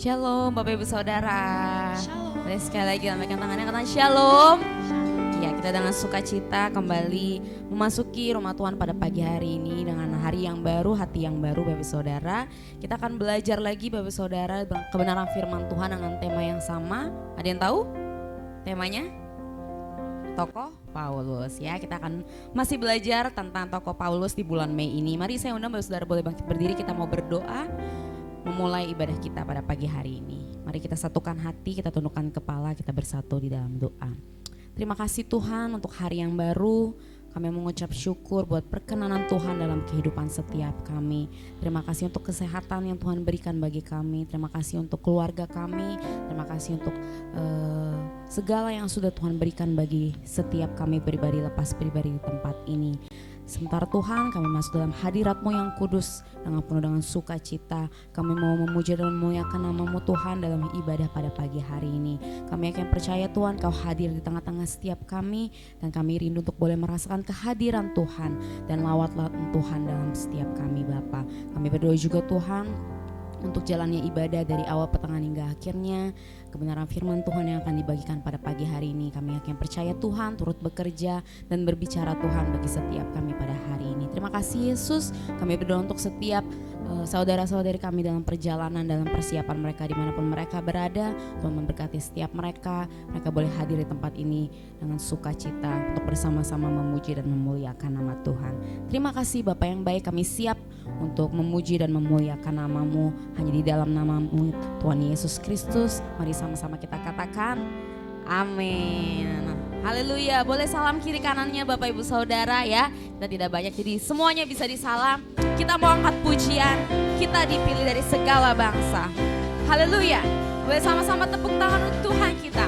Shalom Bapak Ibu Saudara. Shalom. Boleh sekali lagi lambaikan tangannya, katakan Shalom. Ya, kita dengan sukacita kembali memasuki rumah Tuhan pada pagi hari ini dengan hari yang baru, hati yang baru Bapak Ibu Saudara. Kita akan belajar lagi Bapak Ibu Saudara kebenaran firman Tuhan dengan tema yang sama. Ada yang tahu temanya? Tokoh Paulus ya. Kita akan masih belajar tentang tokoh Paulus di bulan Mei ini. Mari saya undang Bapak Saudara boleh bangkit berdiri, kita mau berdoa memulai ibadah kita pada pagi hari ini. Mari kita satukan hati, kita tundukkan kepala, kita bersatu di dalam doa. Terima kasih Tuhan untuk hari yang baru. Kami mengucap syukur buat perkenanan Tuhan dalam kehidupan setiap kami. Terima kasih untuk kesehatan yang Tuhan berikan bagi kami. Terima kasih untuk keluarga kami. Terima kasih untuk segala yang sudah Tuhan berikan bagi setiap kami pribadi, lepas pribadi di tempat ini. Sementara Tuhan, kami masuk dalam hadirat-Mu yang kudus dengan penuh dengan sukacita. Kami mau memuji dan memuliakan nama-Mu Tuhan dalam ibadah pada pagi hari ini. Kami akan percaya Tuhan Kau hadir di tengah-tengah setiap kami, dan kami rindu untuk boleh merasakan kehadiran Tuhan dan lawat-lawat Tuhan dalam setiap kami Bapa. Kami berdoa juga Tuhan untuk jalannya ibadah dari awal pertengahan hingga akhirnya. Kebenaran firman Tuhan yang akan dibagikan pada pagi hari ini, kami yakin percaya Tuhan turut bekerja dan berbicara Tuhan bagi setiap kami pada hari ini. Terima kasih Yesus. Kami berdoa untuk setiap saudara-saudari kami dalam perjalanan, dalam persiapan mereka dimanapun mereka berada. Tuhan memberkati setiap mereka. Mereka boleh hadir di tempat ini dengan sukacita untuk bersama-sama memuji dan memuliakan nama Tuhan. Terima kasih Bapa yang baik, kami siap untuk memuji dan memuliakan nama-Mu hanya di dalam nama-Mu Tuhan Yesus Kristus. Mari sama-sama kita katakan amin. Haleluya. Boleh salam kiri kanannya Bapak Ibu Saudara ya. Kita tidak banyak jadi semuanya bisa disalam. Kita mau angkat pujian. Kita dipilih dari segala bangsa. Haleluya. Boleh sama-sama tepuk tangan untuk Tuhan kita.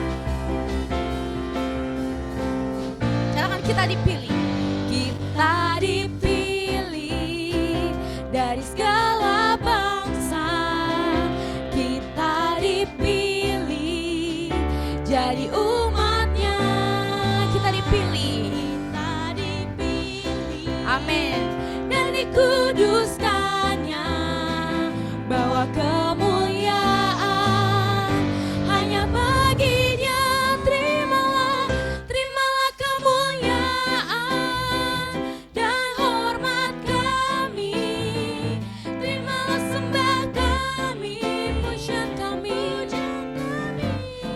Katakan kita dipilih. Kita dipilih dari segala bangsa. Kita dipilih jadi umatnya. Kita dipilih. Kita dipilih. Amin. Dan dikuduskannya, bawa kemuliaan hanya bagi Dia. Terimalah, terimalah kemuliaan dan hormat kami. Terimalah sembah kami, pujian kami.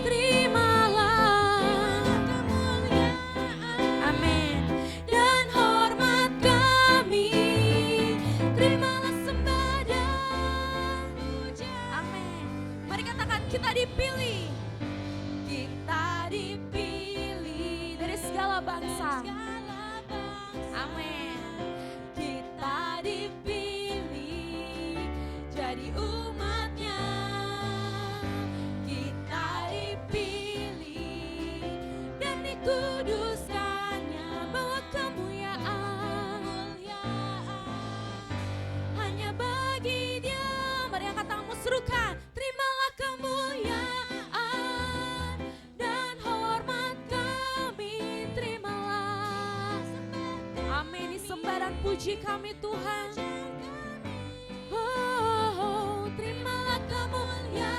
Terimalah kemuliaan, amin, dan hormat kami. Terimalah sembah dan pujian, amin. Mari katakan kita dipilih. Kita dipilih dari segala bangsa. Amin. Kita dipilih jadi umatnya. Kita dipilih dan dikuduskannya, bawa kemuliaan hanya bagi Dia. Mari angkat tanganmu, serukan. Terimalah kemuliaan dan hormat kami. Terimalah, amin, disembah dan puji kami Tuhan. Oh, terimalah kemuliaan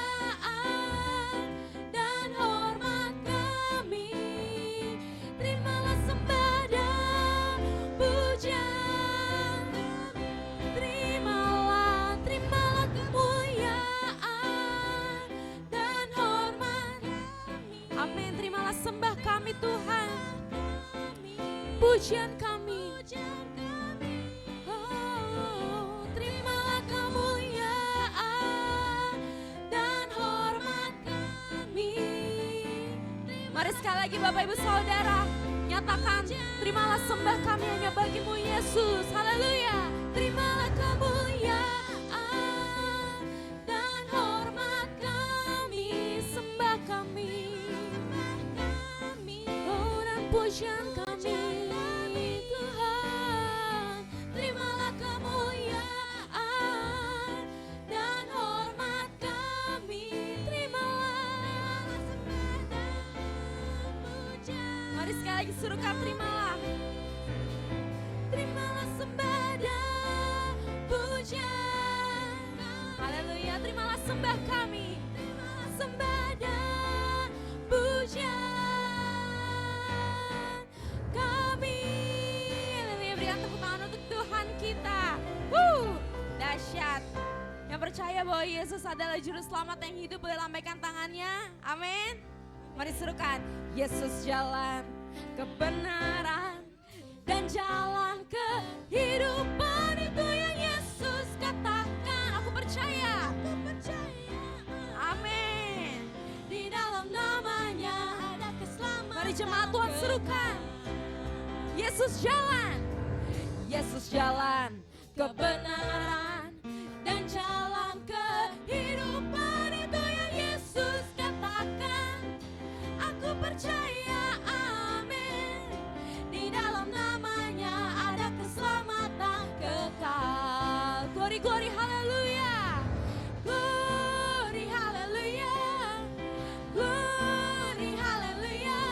dan hormat kami. Terimalah sembah dan pujian. Terimalah, terimalah kemuliaan dan hormat kami. Amin, terimalah sembah kami Tuhan. Pujian kami. Oh, terimalah kemuliaan dan hormat kami. Mari sekali lagi Bapak Ibu Saudara, nyatakan terimalah sembah kami hanya bagi-Mu Yesus. Haleluya. Terimalah kemuliaan dan hormat kami, sembah kami, oh, dan pujian kami. Tuhan, terimalah kemuliaan dan hormat kami. Terimalah sembah dan pujian. Mari sekali lagi suruhkan terimalah. Terimalah sembah dan pujian. Haleluya, terimalah sembah kami. percaya bahwa Yesus adalah juru selamat yang hidup, boleh lambaikan tangannya. Amin. Mari serukan. Yesus jalan kebenaran dan jalan kehidupan, itu yang Yesus katakan. Aku percaya. Amin. Di dalam namanya ada keselamatan. Mari jemaat Tuhan serukan. Yesus jalan. Yesus jalan kebenaran dan jalan kehidupan, itu yang Yesus katakan. Aku percaya, amin. Di dalam namanya ada keselamatan kekal. Glory, glory, haleluya. Glory, haleluya. Glory, haleluya.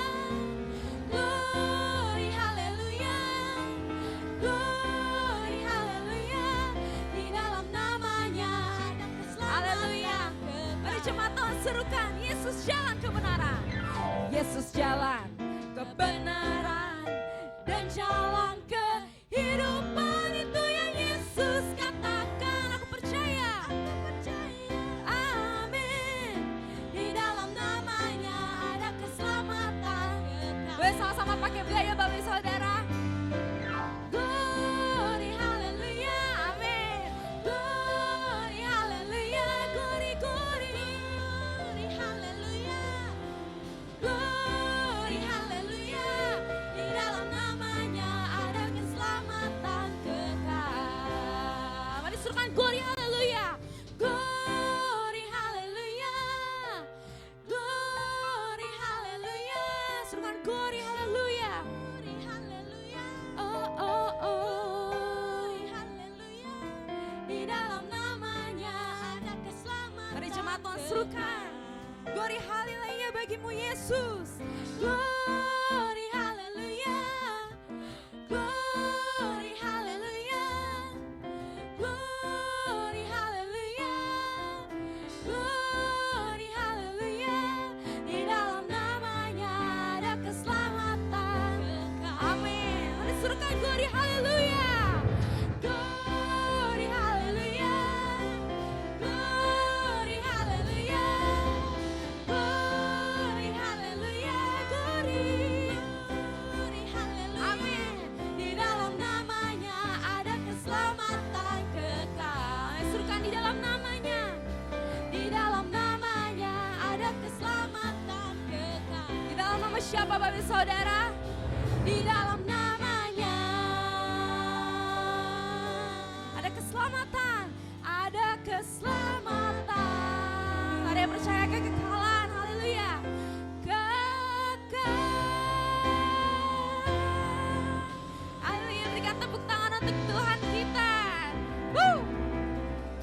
Glory, haleluya. Glory, haleluya. Di dalam namanya ada keselamatan. Mari jemaat Tuhan serukan. Yesus jalan kebenaran. Yesus jalan kebenaran dan jalan kehidupan, itu yang Yesus katakan. Aku percaya. Amin. Di dalam namanya ada keselamatan. Boleh sama-sama pakai gaya Bapak Saudara. Glory, haleluya, amin. Glory, haleluya, glory, glory. Glory, haleluya. Glory, haleluya. Di dalam namanya ada keselamatan kekal. Mari serukan glory, haleluya. Glory, haleluya. Glory, haleluya. Serukan glory, haleluya. Glory, haleluya. Oh, oh, oh. Glory, haleluya. Di dalam namanya ada keselamatan. Mari jemaat Tuhan serukan. Glory, haleluya bagimu Yesus. Glory, haleluya. Glory, haleluya. Glory, haleluya. Glory, haleluya. Di dalam namanya ada keselamatan. Amin. Mari serukan glory, haleluya. Glory, haleluya. Glory, haleluya. Glory, haleluya. Glory. Glory, haleluya. Amin. Di dalam namanya ada keselamatan kekal. Serukan di dalam namanya. Di dalam namanya ada keselamatan kekal. Di dalam nama siapa Bapak Saudara? Di dalam namanya ada keselamatan. Ada keselamatan. Ada yang percaya kekekalan. Haleluya. Kekal. Haleluya. Berikan tepuk tangan untuk Tuhan kita.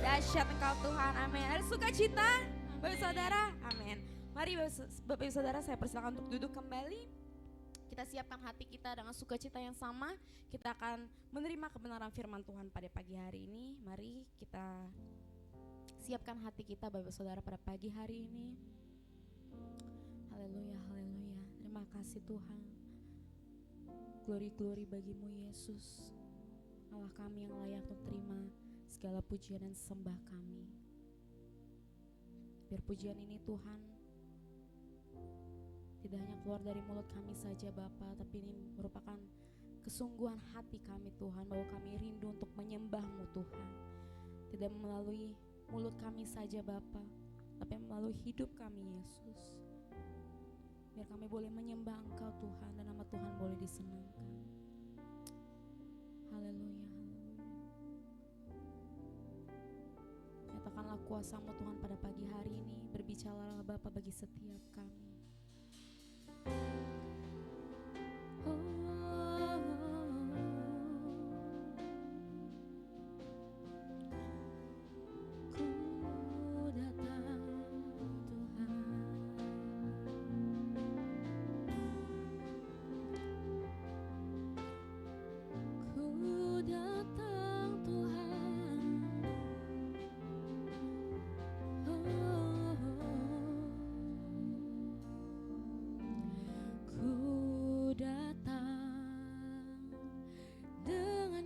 Dahsyat Engkau Tuhan. Amin. Ada sukacita Bapak Saudara. Amin. Mari Bapak Saudara, saya persilakan untuk duduk kembali. Kita siapkan hati kita dengan sukacita yang sama. Kita akan menerima kebenaran firman Tuhan pada pagi hari ini. Mari kita siapkan hati kita Bapak Saudara pada pagi hari ini. Haleluya, haleluya. Terima kasih Tuhan. Glory, glory bagimu Yesus. Allah kami yang layak untuk terima segala pujian dan sembah kami. Biar pujian ini Tuhan tidak hanya keluar dari mulut kami saja Bapa, tapi ini merupakan kesungguhan hati kami Tuhan, bahwa kami rindu untuk menyembah-Mu Tuhan. Tidak melalui mulut kami saja Bapa, tapi melalui hidup kami Yesus. Biar kami boleh menyembah Engkau Tuhan, dan nama Tuhan boleh disenangkan. Haleluya, haleluya. Nyatakanlah kuasa-Mu Tuhan pada pagi hari ini. Berbicaralah Bapa bagi setiap kami.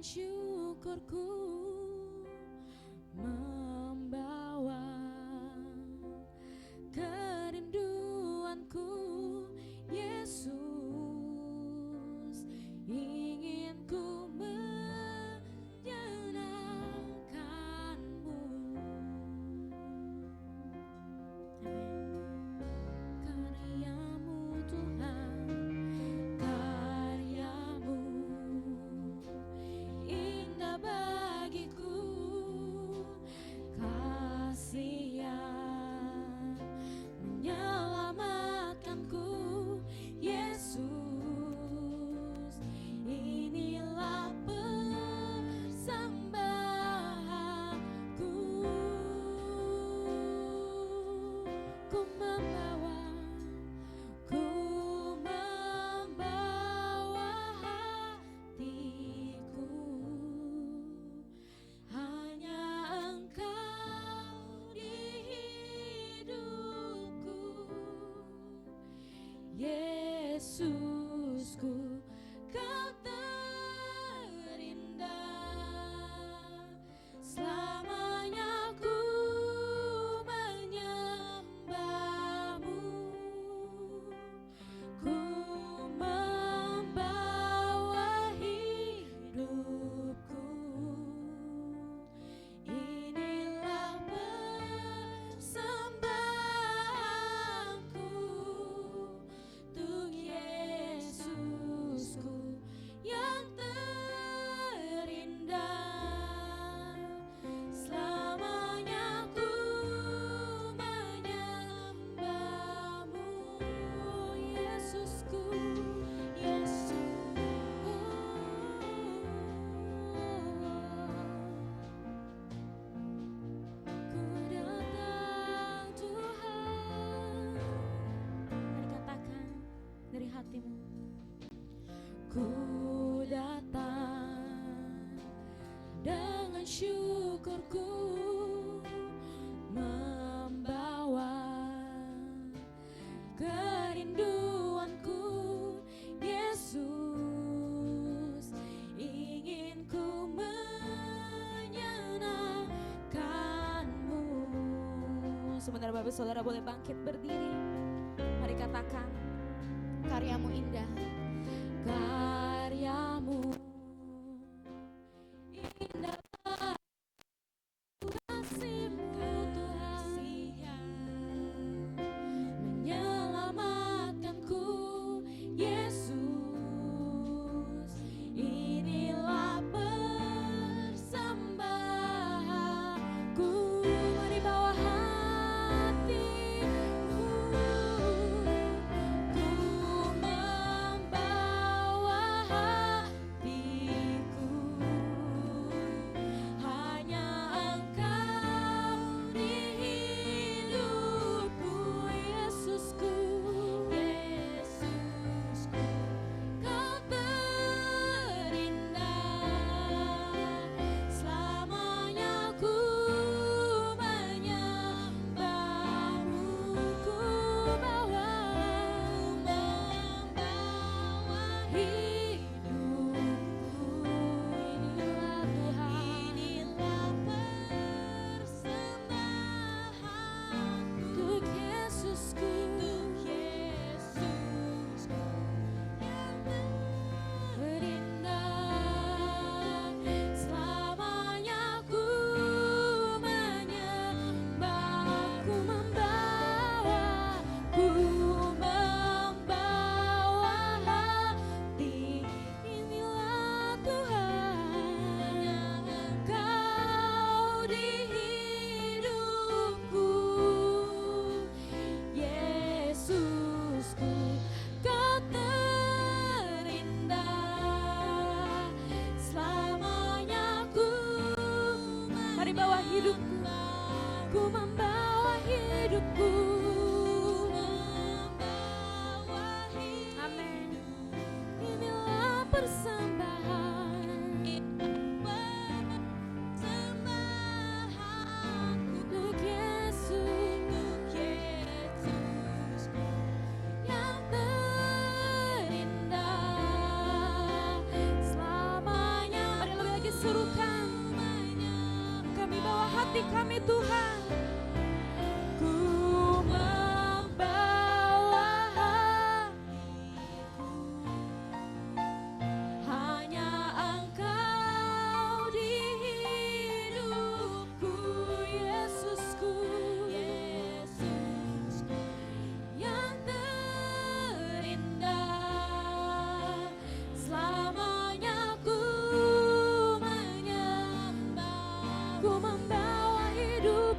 syukurku membawa ku membawa, ku membawa hatiku. Hanya Engkau di hidupku, Yesusku, Kau terindah. Selamanya ku menyembahmu, ku membawa hidupku. Inilah persembahanku untuk Yesusku yang terindah. Selamanya ku menyembahmu, Yesusku, Yesus. Ku datang Tuhan, mari katakan dari hatimu. Ku datang dengan syukurku, membawa kerinduanku, Yesus. Ingin ku menyenangkanmu. Sebentar Bapak Saudara boleh bangkit berdiri. Mari katakan, karyamu indah, karyamu indah, kasih-Mu Tuhan menyelamatkanku, Yesus. Inilah persembahanku. Mari bawa hatimu, ku membawa hatiku. Hanya Engkau di hidupku, Yesusku, Yesusku, Kau terindah. Selamanya ku menyembahmu, ku membawa hidupku. Inilah Tuhan, inilah persembahanku untuk Yesusku, yang terindah. Selamanya ku menyembah, ku membawa hati. Inilah Tuhan, Engkau di hidupku, Yesusku, Kau terindah. Selamanya ku, mari bawa hidupku, ku membawa hidupku. Amin. Inilah persembahan untuk Yesus, yang terindah. Selamanya, mari lebih lagi serukan, kami bawa hati kami Tuhan. Ku membawa hatiku, hanya Engkau di hidupku, Yesusku, Yesusku, yang terindah. Selamanya ku menyembah, ku membawa hidup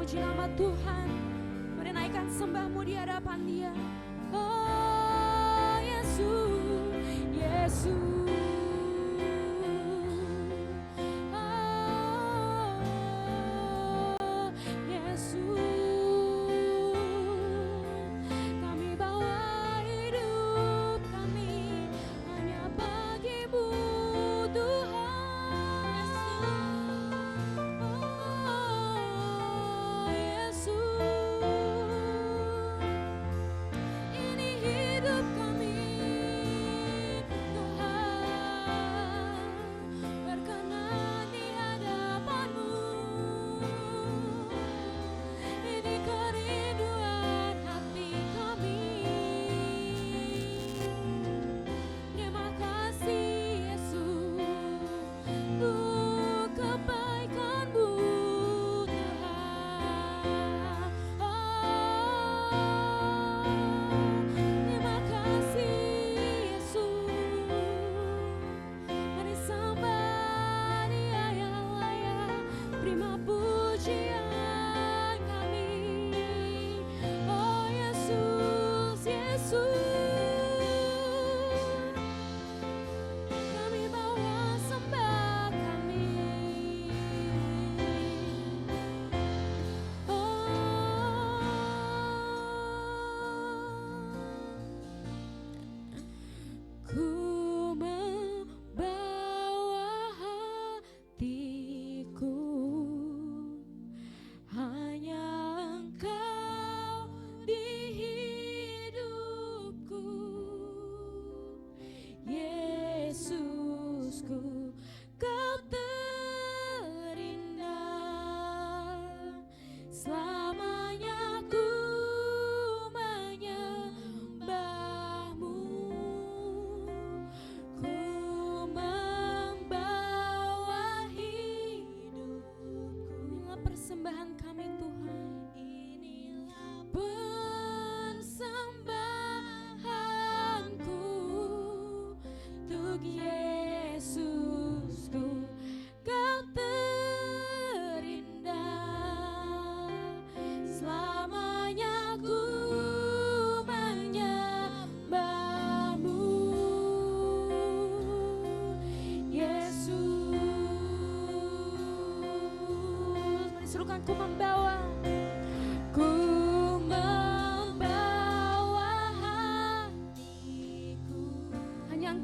memuji nama Tuhan. Mari naikkan sembahmu di hadapan Dia. Oh Yesus, Yesus.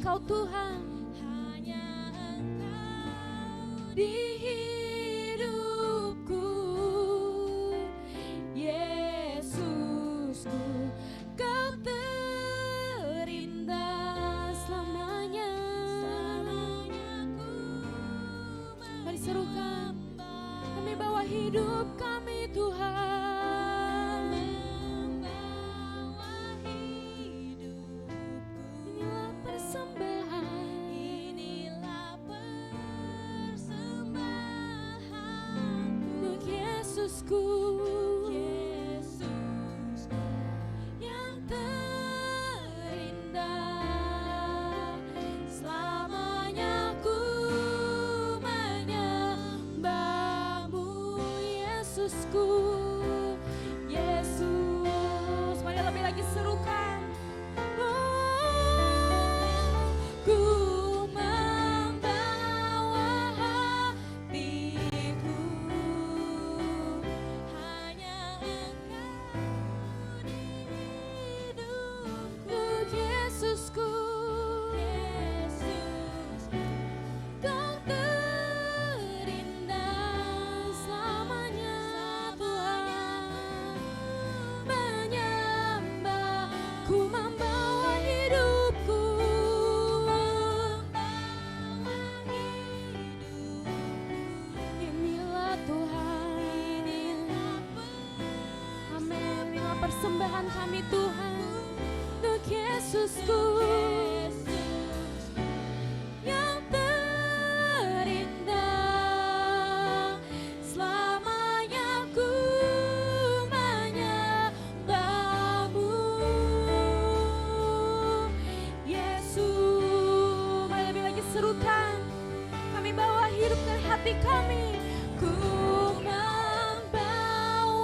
Engkau Tuhan, hanya Engkau di hidupku, Yesusku, Kau terindah selamanya. Mari serukan, kami bawa hidup kami Tuhan. Yesus yang terindah, selamanya ku menyembahmu, Yesusku, Yesus. Mari lebih lagi serukan. Persembahan kami Tuhan untuk Yesusku, yang terindah, selamanya ku menyembahmu, Yesus. Mari lebih lagi serukan, kami bawa hidup dari hati kami. Ku membawa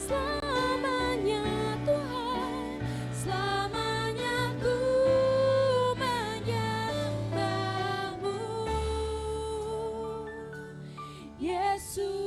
selamanya Tuhan, selamanya ku menyembahmu Yesus.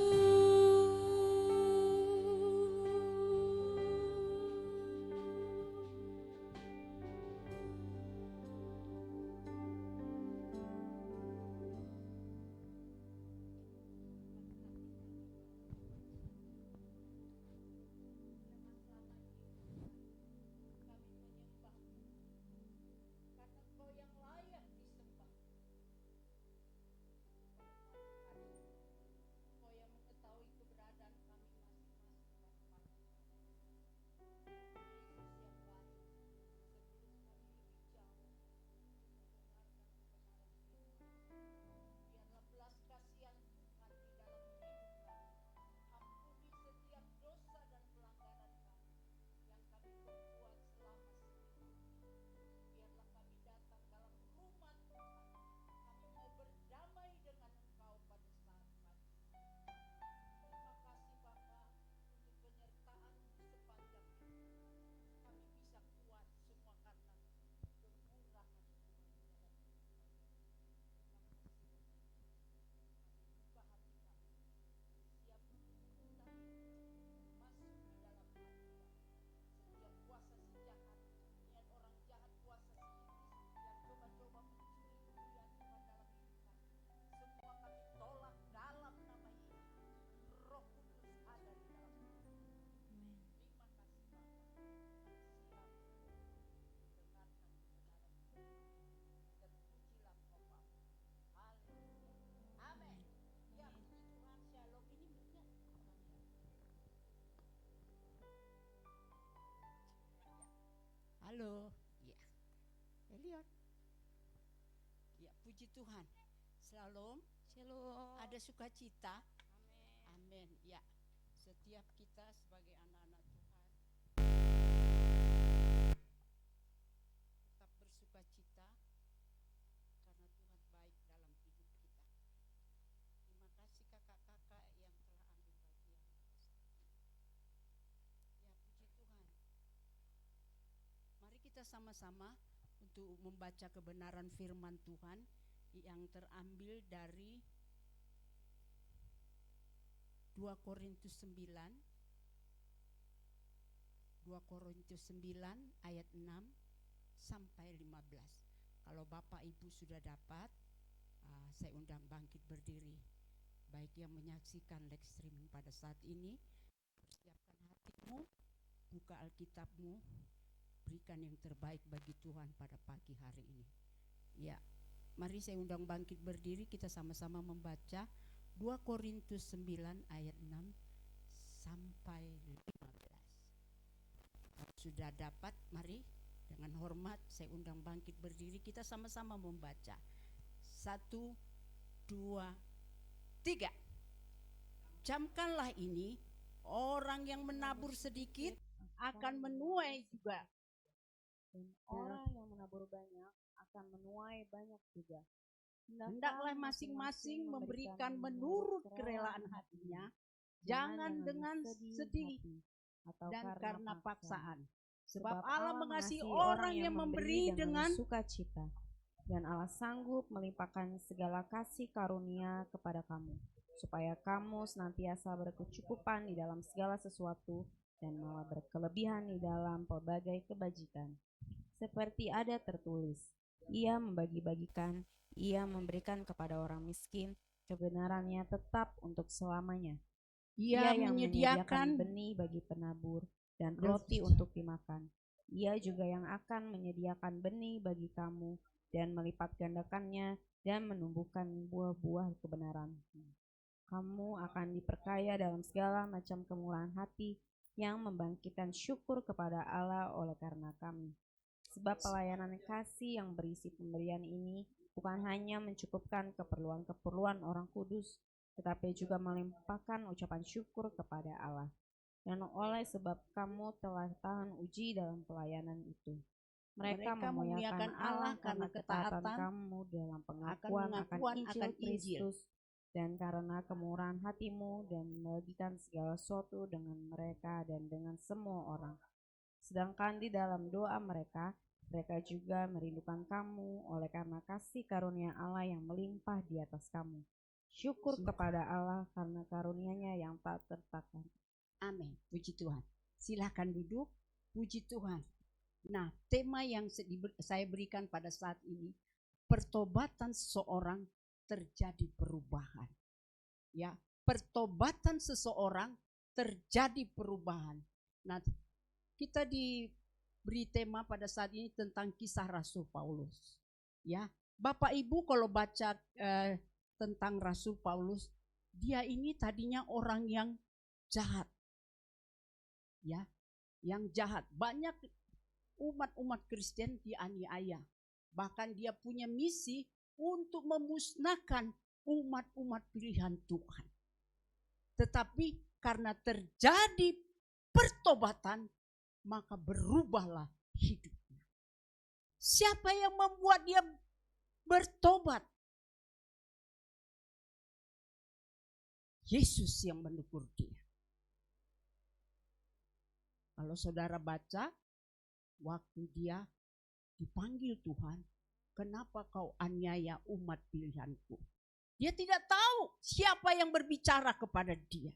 Halo, ya, Eliot. Ya, puji Tuhan. Shalom. Shalom. Ada sukacita. Amin. Amin. Ya, setiap kita sebagai anak-anak Tuhan tetap bersukacita karena Tuhan baik dalam hidup kita. Terima kasih kakak-kakak yang telah ambil bagian pada saat ini. Ya, puji Tuhan. Mari kita sama-sama untuk membaca kebenaran firman Tuhan yang terambil dari 2 Korintus 9 ayat 6 sampai 15. Kalau Bapak Ibu sudah dapat, saya undang bangkit berdiri. Baik yang menyaksikan live streaming pada saat ini, persiapkan hatimu, buka Alkitabmu, berikan yang terbaik bagi Tuhan pada pagi hari ini. Ya, mari saya undang bangkit berdiri, kita sama-sama membaca 2 Korintus 9 ayat 6 sampai 15. Kalau sudah dapat, mari dengan hormat saya undang bangkit berdiri, kita sama-sama membaca. 1, 2, 3. Camkanlah ini, orang yang menabur sedikit akan menuai juga. Dan orang yang menabur banyak akan menuai banyak juga. Hendaklah masing-masing memberikan menurut kerelaan hatinya, jangan dengan sedih dan karena paksaan. Sebab Allah mengasihi orang yang memberi dengan sukacita, dan Allah sanggup melimpahkan segala kasih karunia kepada kamu, supaya kamu senantiasa berkecukupan di dalam segala sesuatu dan malah berkelebihan di dalam pelbagai kebajikan. Seperti ada tertulis, Ia membagi-bagikan, Ia memberikan kepada orang miskin, kebenarannya tetap untuk selamanya. Ia yang menyediakan benih bagi penabur dan roti untuk dimakan. Ia juga yang akan menyediakan benih bagi kamu dan melipat gandakannya dan menumbuhkan buah-buah kebenaran. Kamu akan diperkaya dalam segala macam kemurahan hati yang membangkitkan syukur kepada Allah oleh karena kami. Sebab pelayanan kasih yang berisi pemberian ini bukan hanya mencukupkan keperluan-keperluan orang kudus, tetapi juga melimpahkan ucapan syukur kepada Allah. Dan oleh sebab kamu telah tahan uji dalam pelayanan itu, mereka memuliakan Allah karena ketaatan kamu dalam pengakuan akan Injil Kristus dan karena kemurahan hatimu dan membagikan segala sesuatu dengan mereka dan dengan semua orang. Sedangkan di dalam doa mereka juga merindukan kamu oleh karena kasih karunia Allah yang melimpah di atas kamu. Syukur kepada Allah karena karunia-Nya yang tak tertakan. Amin. Puji Tuhan. Silahkan duduk. Puji Tuhan. Nah, tema yang saya berikan pada saat ini, pertobatan seseorang terjadi perubahan. Ya, pertobatan seseorang terjadi perubahan. Nah, kita diberi tema pada saat ini tentang kisah Rasul Paulus. Ya, Bapak Ibu kalau baca tentang Rasul Paulus, dia ini tadinya orang yang jahat. Ya, yang jahat. Banyak umat-umat Kristen dianiaya. Bahkan dia punya misi untuk memusnahkan umat-umat pilihan Tuhan. Tetapi karena terjadi pertobatan, maka berubahlah hidupnya. Siapa yang membuat dia bertobat? Yesus yang menegur dia. Kalau saudara baca, waktu dia dipanggil Tuhan, kenapa kau aniaya umat pilihanku? Dia tidak tahu siapa yang berbicara kepada dia.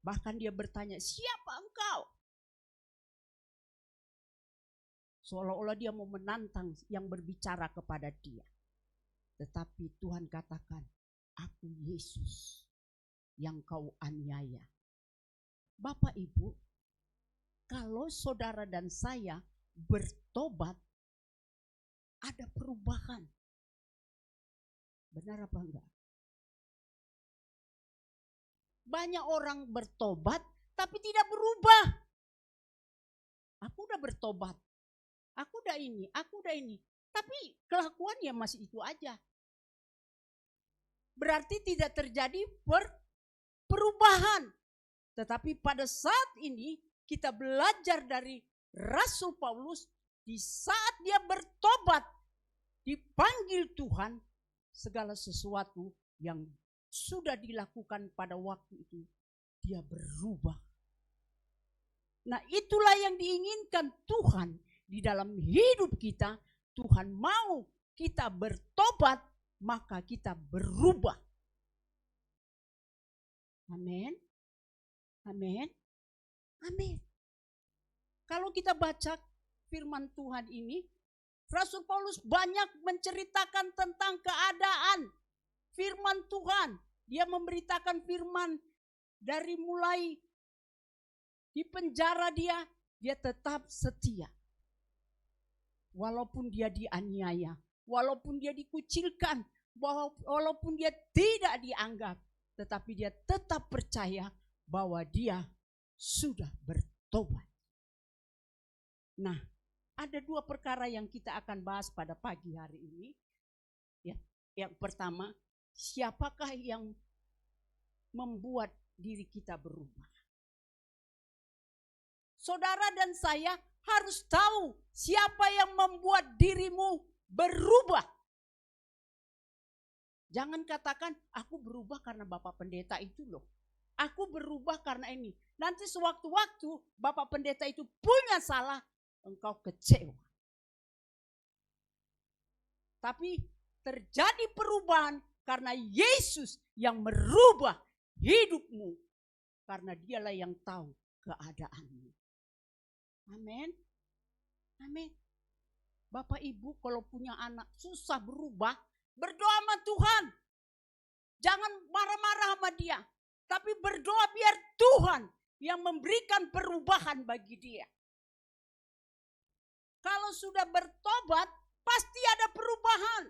Bahkan dia bertanya, siapa engkau? Seolah-olah dia mau menantang yang berbicara kepada dia. Tetapi Tuhan katakan, aku Yesus yang kau aniaya. Bapak Ibu, kalau saudara dan saya bertobat, ada perubahan. Benar apa enggak? Banyak orang bertobat tapi tidak berubah. Aku udah bertobat, aku udah ini, tapi kelakuannya masih itu aja. Berarti tidak terjadi perubahan. Tetapi pada saat ini kita belajar dari Rasul Paulus, di saat dia bertobat, dipanggil Tuhan, segala sesuatu yang sudah dilakukan pada waktu itu, dia berubah. Nah, itulah yang diinginkan Tuhan di dalam hidup kita. Tuhan mau kita bertobat, maka kita berubah. Amin. Amin. Amin. Kalau kita baca firman Tuhan ini, Rasul Paulus banyak menceritakan tentang keadaan firman Tuhan. Dia memberitakan firman dari mulai di penjara dia tetap setia. Walaupun dia dianiaya, walaupun dia dikucilkan, walaupun dia tidak dianggap, tetapi dia tetap percaya bahwa dia sudah bertobat. Nah, ada dua perkara yang kita akan bahas pada pagi hari ini. Ya, yang pertama, siapakah yang membuat diri kita berubah? Saudara dan saya harus tahu siapa yang membuat dirimu berubah. Jangan katakan, aku berubah karena Bapak Pendeta itu loh. Aku berubah karena ini. Nanti sewaktu-waktu Bapak Pendeta itu punya salah, engkau kecewa. Tapi terjadi perubahan karena Yesus yang merubah hidupmu. Karena dialah yang tahu keadaanmu. Amin. Amin. Bapak Ibu kalau punya anak susah berubah, berdoa sama Tuhan. Jangan marah-marah sama dia. Tapi berdoa biar Tuhan yang memberikan perubahan bagi dia. Kalau sudah bertobat, pasti ada perubahan.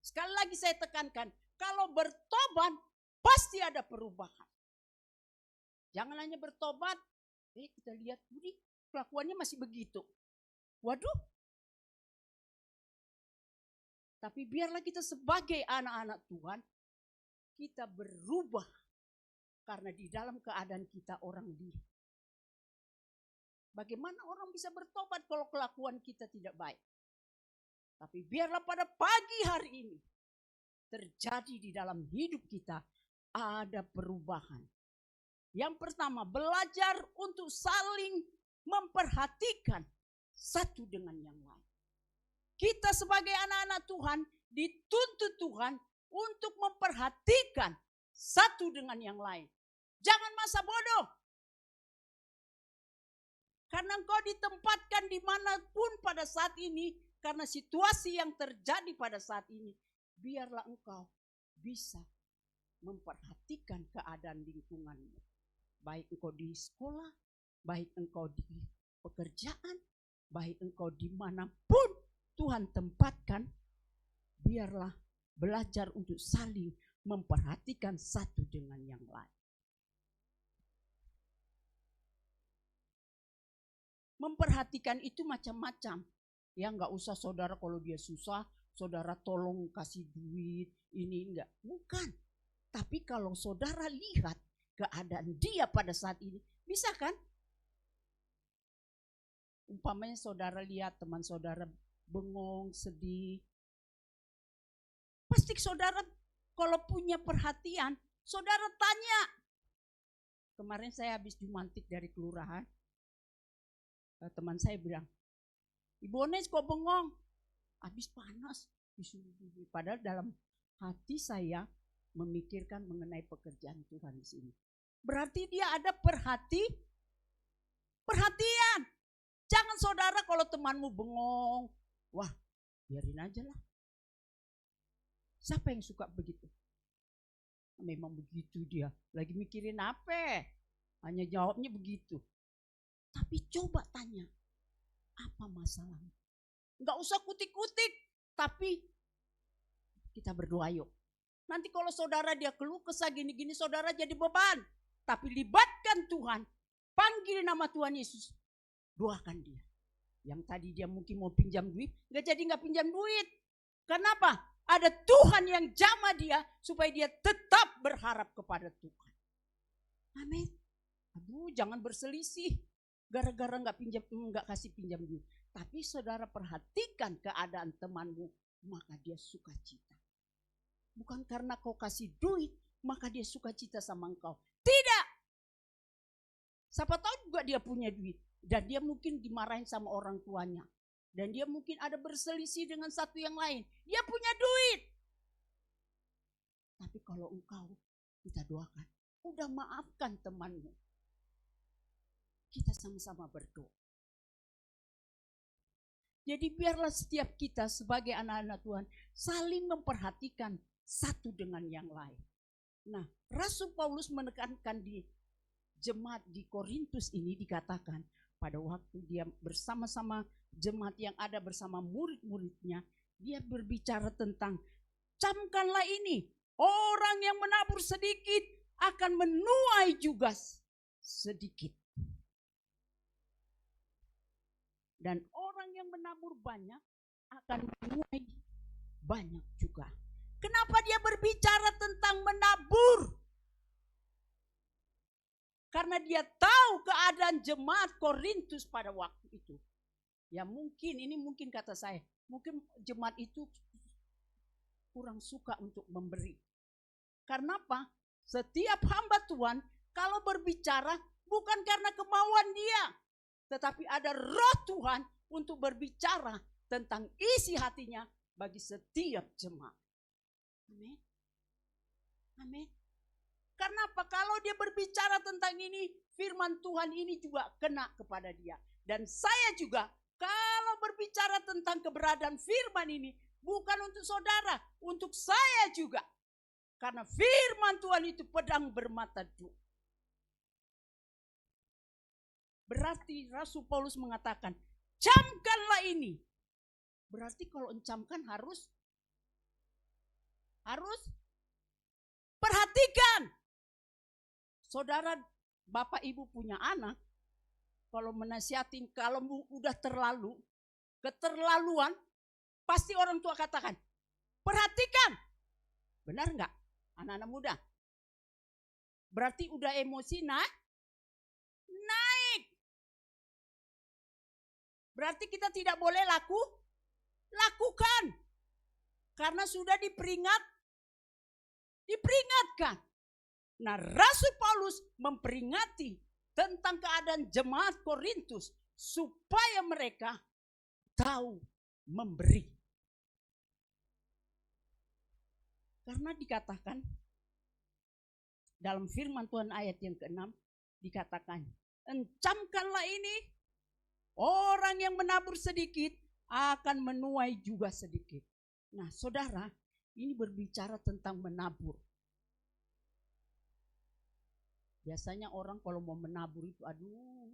Sekali lagi saya tekankan, kalau bertobat, pasti ada perubahan. Jangan hanya bertobat, kita lihat, kelakuannya masih begitu. Waduh. Tapi biarlah kita sebagai anak-anak Tuhan, kita berubah. Karena di dalam keadaan kita orang lihat. Bagaimana orang bisa bertobat kalau kelakuan kita tidak baik? Tapi biarlah pada pagi hari ini terjadi di dalam hidup kita, ada perubahan. Yang pertama, belajar untuk saling memperhatikan satu dengan yang lain. Kita sebagai anak-anak Tuhan dituntut Tuhan untuk memperhatikan satu dengan yang lain. Jangan masa bodoh. Karena engkau ditempatkan dimanapun pada saat ini, karena situasi yang terjadi pada saat ini, biarlah engkau bisa memperhatikan keadaan lingkunganmu. Baik engkau di sekolah, baik engkau di pekerjaan, baik engkau dimanapun Tuhan tempatkan, biarlah belajar untuk saling memperhatikan satu dengan yang lain. Memperhatikan itu macam-macam. Ya enggak usah saudara kalau dia susah, saudara tolong kasih duit, ini enggak. Bukan. Tapi kalau saudara lihat keadaan dia pada saat ini, bisa kan? Umpamanya saudara lihat teman saudara bengong, sedih. Pasti saudara kalau punya perhatian, saudara tanya. Kemarin saya habis dimantik dari kelurahan. Teman saya bilang, Ibu Ones kok bengong? Habis panas. Padahal dalam hati saya memikirkan mengenai pekerjaan Tuhan di sini. Berarti dia ada perhatian. Jangan saudara kalau temanmu bengong, wah biarin aja lah. Siapa yang suka begitu? Memang begitu dia. Lagi mikirin apa? Hanya jawabnya begitu. Tapi coba tanya, apa masalahnya? Enggak usah kutik-kutik, tapi kita berdoa yuk. Nanti kalau saudara dia keluh kesah gini-gini, saudara jadi beban. Tapi libatkan Tuhan, panggil nama Tuhan Yesus, doakan dia. Yang tadi dia mungkin mau pinjam duit, nggak pinjam duit. Kenapa? Ada Tuhan yang jamah dia supaya dia tetap berharap kepada Tuhan. Amin. Aduh, jangan berselisih gara-gara nggak kasih pinjam duit. Tapi saudara perhatikan keadaan temanmu, maka dia sukacita. Bukan karena kau kasih duit, maka dia sukacita sama engkau. Tidak. Siapa tahu juga dia punya duit. Dan dia mungkin dimarahin sama orang tuanya. Dan dia mungkin ada berselisih dengan satu yang lain. Dia punya duit. Tapi kalau engkau, kita doakan. Udah maafkan temanmu. Kita sama-sama berdoa. Jadi biarlah setiap kita sebagai anak-anak Tuhan saling memperhatikan satu dengan yang lain. Nah, Rasul Paulus menekankan di jemaat di Korintus ini dikatakan pada waktu dia bersama-sama jemaat yang ada bersama murid-muridnya, dia berbicara tentang camkanlah ini, orang yang menabur sedikit akan menuai juga sedikit. Dan orang yang menabur banyak akan menuai banyak juga. Kenapa dia berbicara tentang menabur? Karena dia tahu keadaan jemaat Korintus pada waktu itu. Ya mungkin kata saya, mungkin jemaat itu kurang suka untuk memberi. Karena apa? Setiap hamba Tuhan kalau berbicara bukan karena kemauan dia, tetapi ada roh Tuhan untuk berbicara tentang isi hatinya bagi setiap jemaat. Amin. Amin. Karena apa? Kalau dia berbicara tentang ini, firman Tuhan ini juga kena kepada dia. Dan saya juga kalau berbicara tentang keberadaan firman ini, bukan untuk saudara, untuk saya juga. Karena firman Tuhan itu pedang bermata dua. Berarti Rasul Paulus mengatakan, camkanlah ini. Berarti kalau encamkan harus perhatikan. Saudara, bapak ibu punya anak, kalau menasihatin, kalau udah keterlaluan, pasti orang tua katakan, perhatikan. Benar enggak? Anak-anak muda. Berarti udah emosi naik. Berarti kita tidak boleh lakukan. Karena sudah diperingat diperingatkan. Nah, Rasul Paulus memperingati tentang keadaan jemaat Korintus supaya mereka tahu memberi. Karena dikatakan dalam firman Tuhan ayat yang ke-6 dikatakan, encamkanlah ini, orang yang menabur sedikit akan menuai juga sedikit. Nah, saudara, ini berbicara tentang menabur. Biasanya orang kalau mau menabur itu, aduh,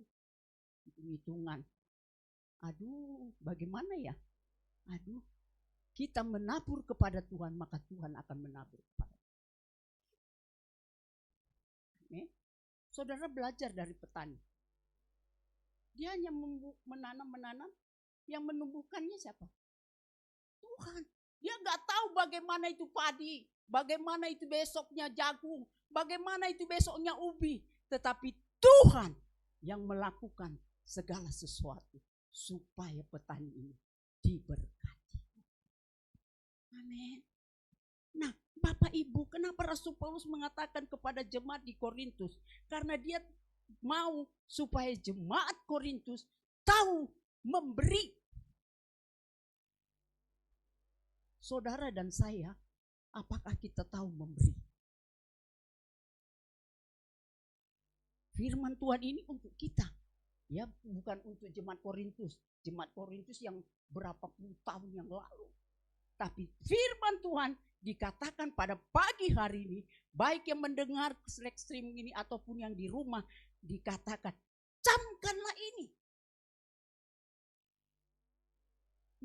hitung-hitungan. Aduh, bagaimana ya? Aduh, kita menabur kepada Tuhan, maka Tuhan akan menabur kepada kita. Saudara belajar dari petani. Dia hanya menanam, yang menumbuhkannya siapa? Tuhan. Dia nggak tahu bagaimana itu padi, bagaimana itu besoknya jagung, bagaimana itu besoknya ubi. Tetapi Tuhan yang melakukan segala sesuatu supaya petani ini diberkati. Amin. Nah, Bapak Ibu, kenapa Rasul Paulus mengatakan kepada jemaat di Korintus? Karena dia mau supaya jemaat Korintus tahu memberi. Saudara dan saya, apakah kita tahu memberi? Firman Tuhan ini untuk kita, ya, bukan untuk jemaat Korintus. Jemaat Korintus yang berapa puluh tahun yang lalu. Tapi firman Tuhan dikatakan pada pagi hari ini, baik yang mendengar live stream ini ataupun yang di rumah, dikatakan, camkanlah ini.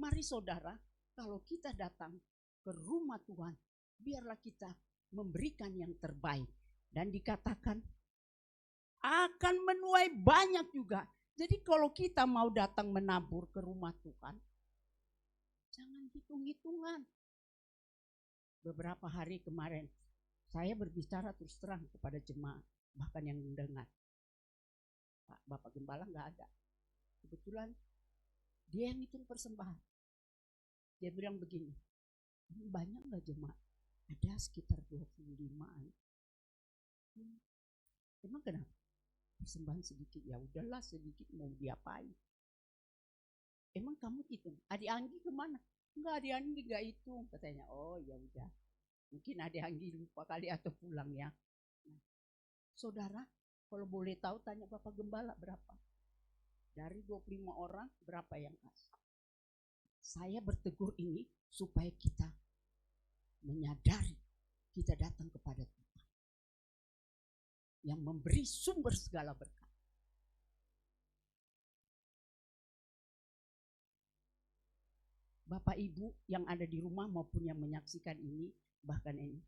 Mari saudara, kalau kita datang ke rumah Tuhan, biarlah kita memberikan yang terbaik. Dan dikatakan akan menuai banyak juga. Jadi kalau kita mau datang menabur ke rumah Tuhan, jangan hitung-hitungan. Beberapa hari kemarin, saya berbicara terus terang kepada jemaat, bahkan yang mendengar. Pak, Bapak Gembala nggak ada. Kebetulan dia yang hitung persembahan. Dia bilang begini, ini banyak nggak jemaat? Ada sekitar 25-an. Emang kenapa? Persembahan sedikit, ya udahlah sedikit, mau diapain? Emang kamu hitung? Adik Anggi kemana? Enggak, Adik Anggi nggak hitung, katanya. Oh ya udah, mungkin Adik Anggi lupa kali atau pulang ya. Nah, saudara, kalau boleh tahu tanya Bapak Gembala berapa? Dari 25 orang berapa yang kasih? Saya bertegur ini supaya kita menyadari kita datang kepada Tuhan yang memberi sumber segala berkat. Bapak Ibu yang ada di rumah maupun yang menyaksikan ini, bahkan ini,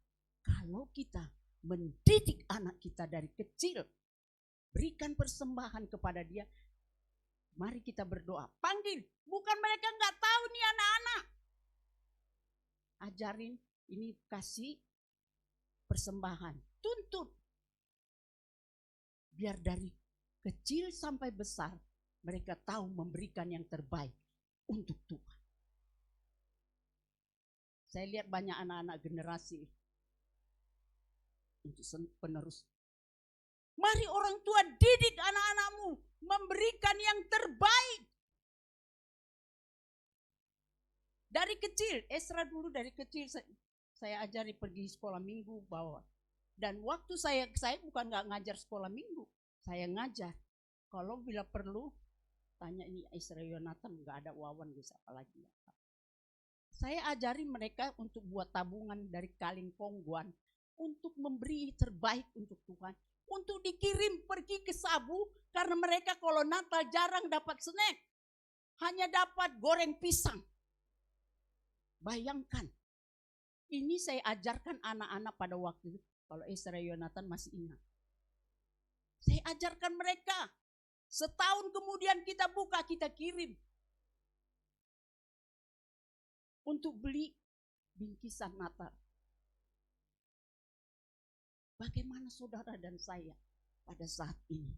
kalau kita mendidik anak kita dari kecil, berikan persembahan kepada dia, mari kita berdoa. Panggil, bukan mereka nggak tahu nih anak-anak. Ajarin, ini kasih persembahan, tuntut. Biar dari kecil sampai besar, mereka tahu memberikan yang terbaik untuk Tuhan. Saya lihat banyak anak-anak generasi untuk penerus. Mari orang tua didik anak-anakmu memberikan yang terbaik. Dari kecil, Esra dulu dari kecil saya ajari pergi sekolah minggu bawa. Dan waktu saya bukan nggak ngajar sekolah minggu, saya ngajar. Kalau bila perlu, tanya ini Esra Yonatan, nggak ada Wawan bisa apalagi. Saya ajari mereka untuk buat tabungan dari kaleng pongguan untuk memberi terbaik untuk Tuhan. Untuk dikirim pergi ke Sabu karena mereka kalau Natal jarang dapat snack. Hanya dapat goreng pisang. Bayangkan. Ini saya ajarkan anak-anak pada waktu itu. Kalau Esra Yonatan masih ingat. Saya ajarkan mereka. Setahun kemudian kita buka, kita kirim. Untuk beli bingkisan Natal. Bagaimana saudara dan saya pada saat ini?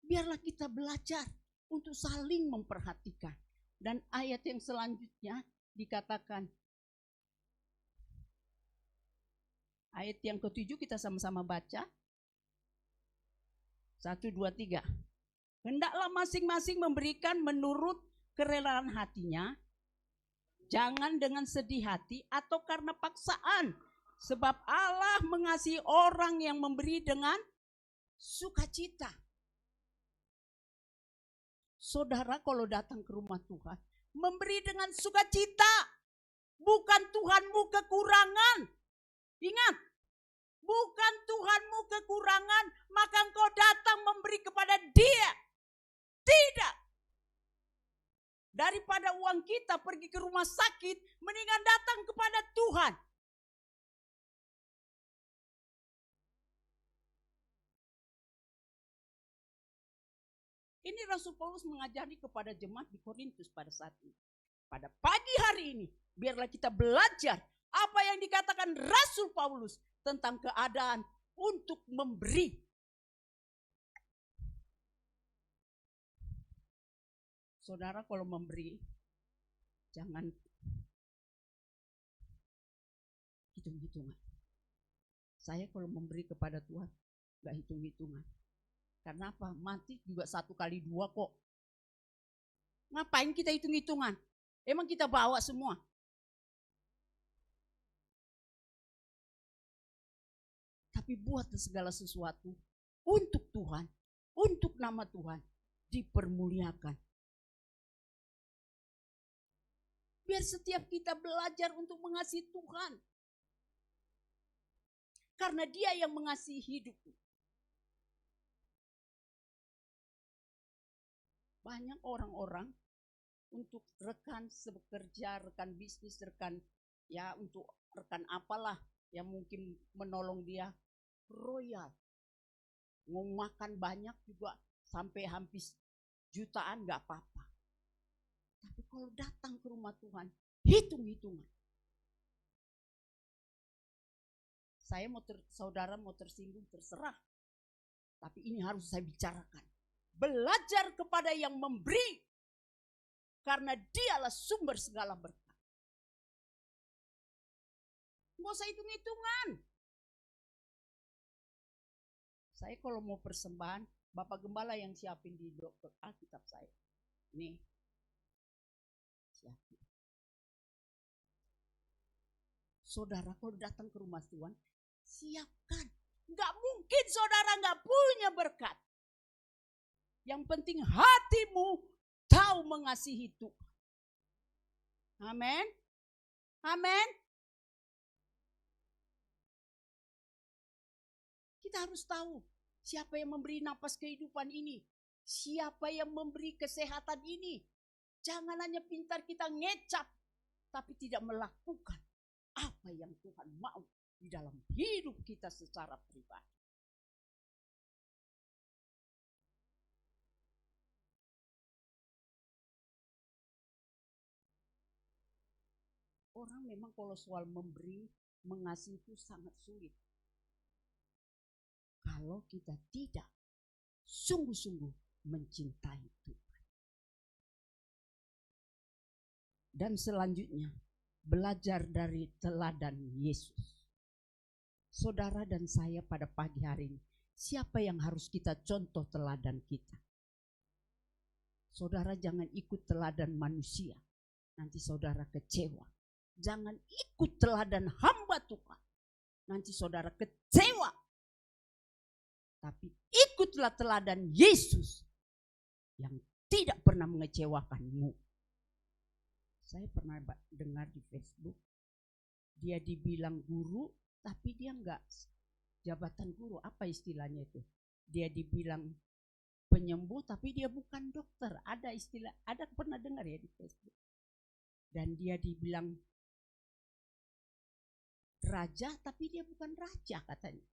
Biarlah kita belajar untuk saling memperhatikan. Dan ayat yang selanjutnya dikatakan, Ayat yang ke-7 kita sama-sama baca. 1, 2, 3. Hendaklah masing-masing memberikan menurut kerelaan hatinya, jangan dengan sedih hati atau karena paksaan. Sebab Allah mengasihi orang yang memberi dengan sukacita. Saudara kalau datang ke rumah Tuhan, memberi dengan sukacita. Bukan Tuhanmu kekurangan. Ingat, bukan Tuhanmu kekurangan, maka engkau datang memberi kepada Dia. Tidak. Daripada uang kita pergi ke rumah sakit, mendingan datang kepada Tuhan. Ini Rasul Paulus mengajari kepada jemaat di Korintus pada saat ini. Pada pagi hari ini, biarlah kita belajar apa yang dikatakan Rasul Paulus tentang keadaan untuk memberi. Saudara kalau memberi, jangan hitung-hitungan. Saya kalau memberi kepada Tuhan, gak hitung-hitungan. Karena apa? Mati juga 1 kali 2 kok. Ngapain kita hitung-hitungan? Emang kita bawa semua? Tapi buatlah segala sesuatu untuk Tuhan, untuk nama Tuhan dipermuliakan. Biar setiap kita belajar untuk mengasihi Tuhan. Karena Dia yang mengasihi hidup. Banyak orang-orang untuk rekan bekerja, rekan bisnis, rekan ya untuk rekan apalah yang mungkin menolong dia royal. Mau makan banyak juga sampai hampir jutaan gak apa-apa. Tapi kalau datang ke rumah Tuhan, hitung-hitungan. Saudara mau tersinggung, terserah. Tapi ini harus saya bicarakan. Belajar kepada yang memberi. Karena Dialah sumber segala berkat. Nggak usah hitung-hitungan. Saya kalau mau persembahan, Bapak Gembala yang siapin di dokter Alkitab saya. Nih. Siapin. Saudara kalau datang ke rumah Tuhan, siapkan. Nggak mungkin saudara nggak punya berkat. Yang penting hatimu tahu mengasihi Tuhan. Amin. Amin. Kita harus tahu siapa yang memberi napas kehidupan ini. Siapa yang memberi kesehatan ini. Jangan hanya pintar kita ngecap, tapi tidak melakukan apa yang Tuhan mau di dalam hidup kita secara pribadi. Orang memang kalau soal memberi, mengasihi itu sangat sulit. Kalau kita tidak sungguh-sungguh mencintai Tuhan. Dan selanjutnya, belajar dari teladan Yesus. Saudara dan saya pada pagi hari ini, siapa yang harus kita contoh teladan kita? Saudara jangan ikut teladan manusia, nanti saudara kecewa. Jangan ikut teladan hamba Tuhan, nanti saudara kecewa. Tapi ikutlah teladan Yesus yang tidak pernah mengecewakanmu. Saya pernah dengar di Facebook, dia dibilang guru, tapi dia enggak jabatan guru, apa istilahnya itu? Dia dibilang penyembuh, tapi dia bukan dokter. Ada istilah, ada pernah dengar ya di Facebook. Dan dia dibilang raja, tapi dia bukan raja katanya.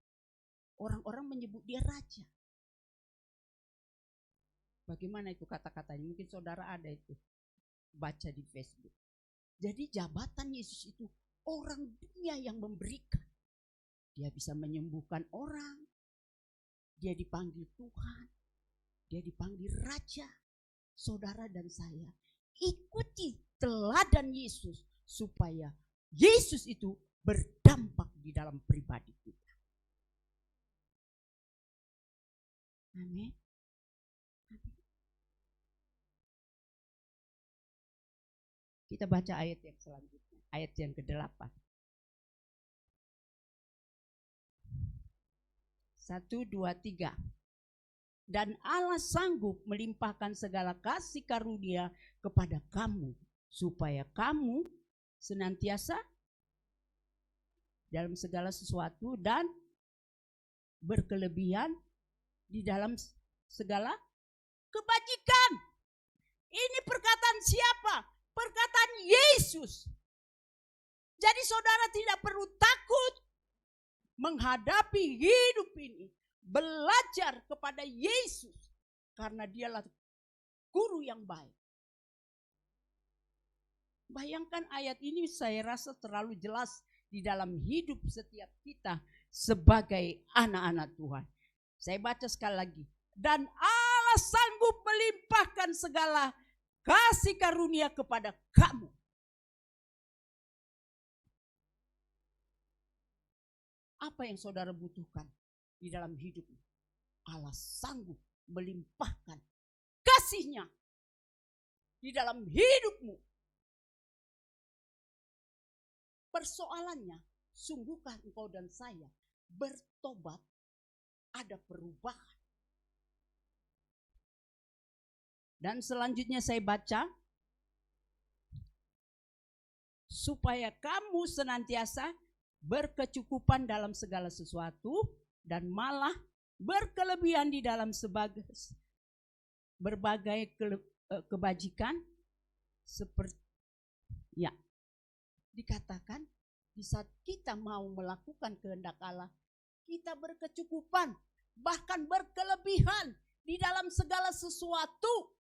Orang-orang menyebut dia raja. Bagaimana itu kata-katanya? Mungkin saudara ada itu. Baca di Facebook. Jadi jabatan Yesus itu orang dunia yang memberikan. Dia bisa menyembuhkan orang. Dia dipanggil Tuhan. Dia dipanggil Raja. Saudara dan saya ikuti teladan Yesus supaya Yesus itu berdampak di di dalam pribadi kita. Amin. Kita baca ayat yang selanjutnya, ayat yang ke-8. 1, 2, 3. Dan Allah sanggup melimpahkan segala kasih karunia kepada kamu, supaya kamu senantiasa dalam segala sesuatu dan berkelebihan di dalam segala kebajikan. Ini perkataan siapa? Perkataan Yesus. Jadi saudara tidak perlu takut menghadapi hidup ini. Belajar kepada Yesus karena dialah guru yang baik. Bayangkan ayat ini saya rasa terlalu jelas di dalam hidup setiap kita sebagai anak-anak Tuhan. Saya baca sekali lagi. Dan Allah sanggup melimpahkan segala kasih karunia kepada kamu. Apa yang saudara butuhkan di dalam hidupmu? Allah sanggup melimpahkan kasih-Nya di dalam hidupmu. Persoalannya, sungguhkah engkau dan saya bertobat, ada perubahan? Dan selanjutnya saya baca, supaya kamu senantiasa berkecukupan dalam segala sesuatu dan malah berkelebihan di dalam berbagai kebajikan, seperti ya dikatakan di saat kita mau melakukan kehendak Allah, kita berkecukupan bahkan berkelebihan di dalam segala sesuatu.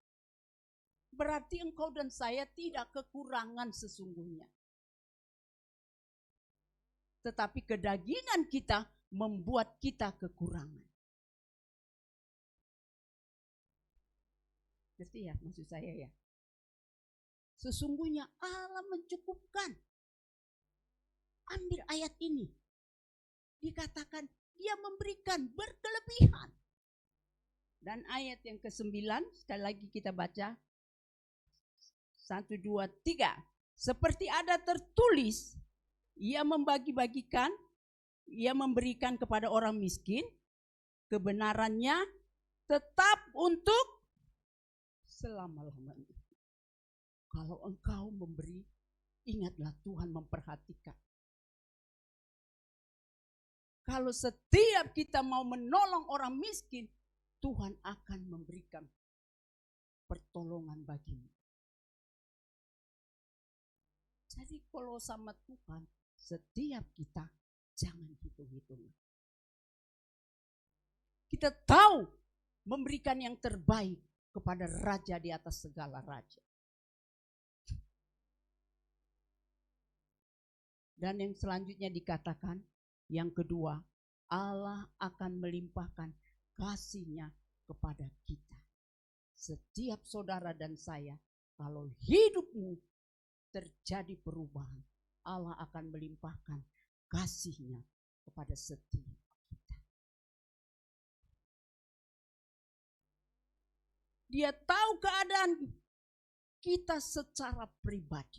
Berarti engkau dan saya tidak kekurangan sesungguhnya. Tetapi kedagingan kita membuat kita kekurangan. Ngerti ya maksud saya ya? Sesungguhnya Allah mencukupkan. Ambil ayat ini. Dikatakan dia memberikan berkelebihan. Dan ayat yang ke-9, sekali lagi kita baca. 1, 2, 3. Seperti ada tertulis, ia membagi-bagikan, ia memberikan kepada orang miskin, kebenarannya tetap untuk selama-lamanya. Kalau engkau memberi, ingatlah Tuhan memperhatikan. Kalau setiap kita mau menolong orang miskin, Tuhan akan memberikan pertolongan bagimu. Jadi kalau sama Tuhan, setiap kita jangan hitung-hitungan. Kita tahu memberikan yang terbaik kepada raja di atas segala raja. Dan yang selanjutnya dikatakan, yang kedua, Allah akan melimpahkan kasih-Nya kepada kita. Setiap saudara dan saya, kalau hidupmu terjadi perubahan, Allah akan melimpahkan kasih-Nya kepada setiap kita. Dia tahu keadaan kita secara pribadi.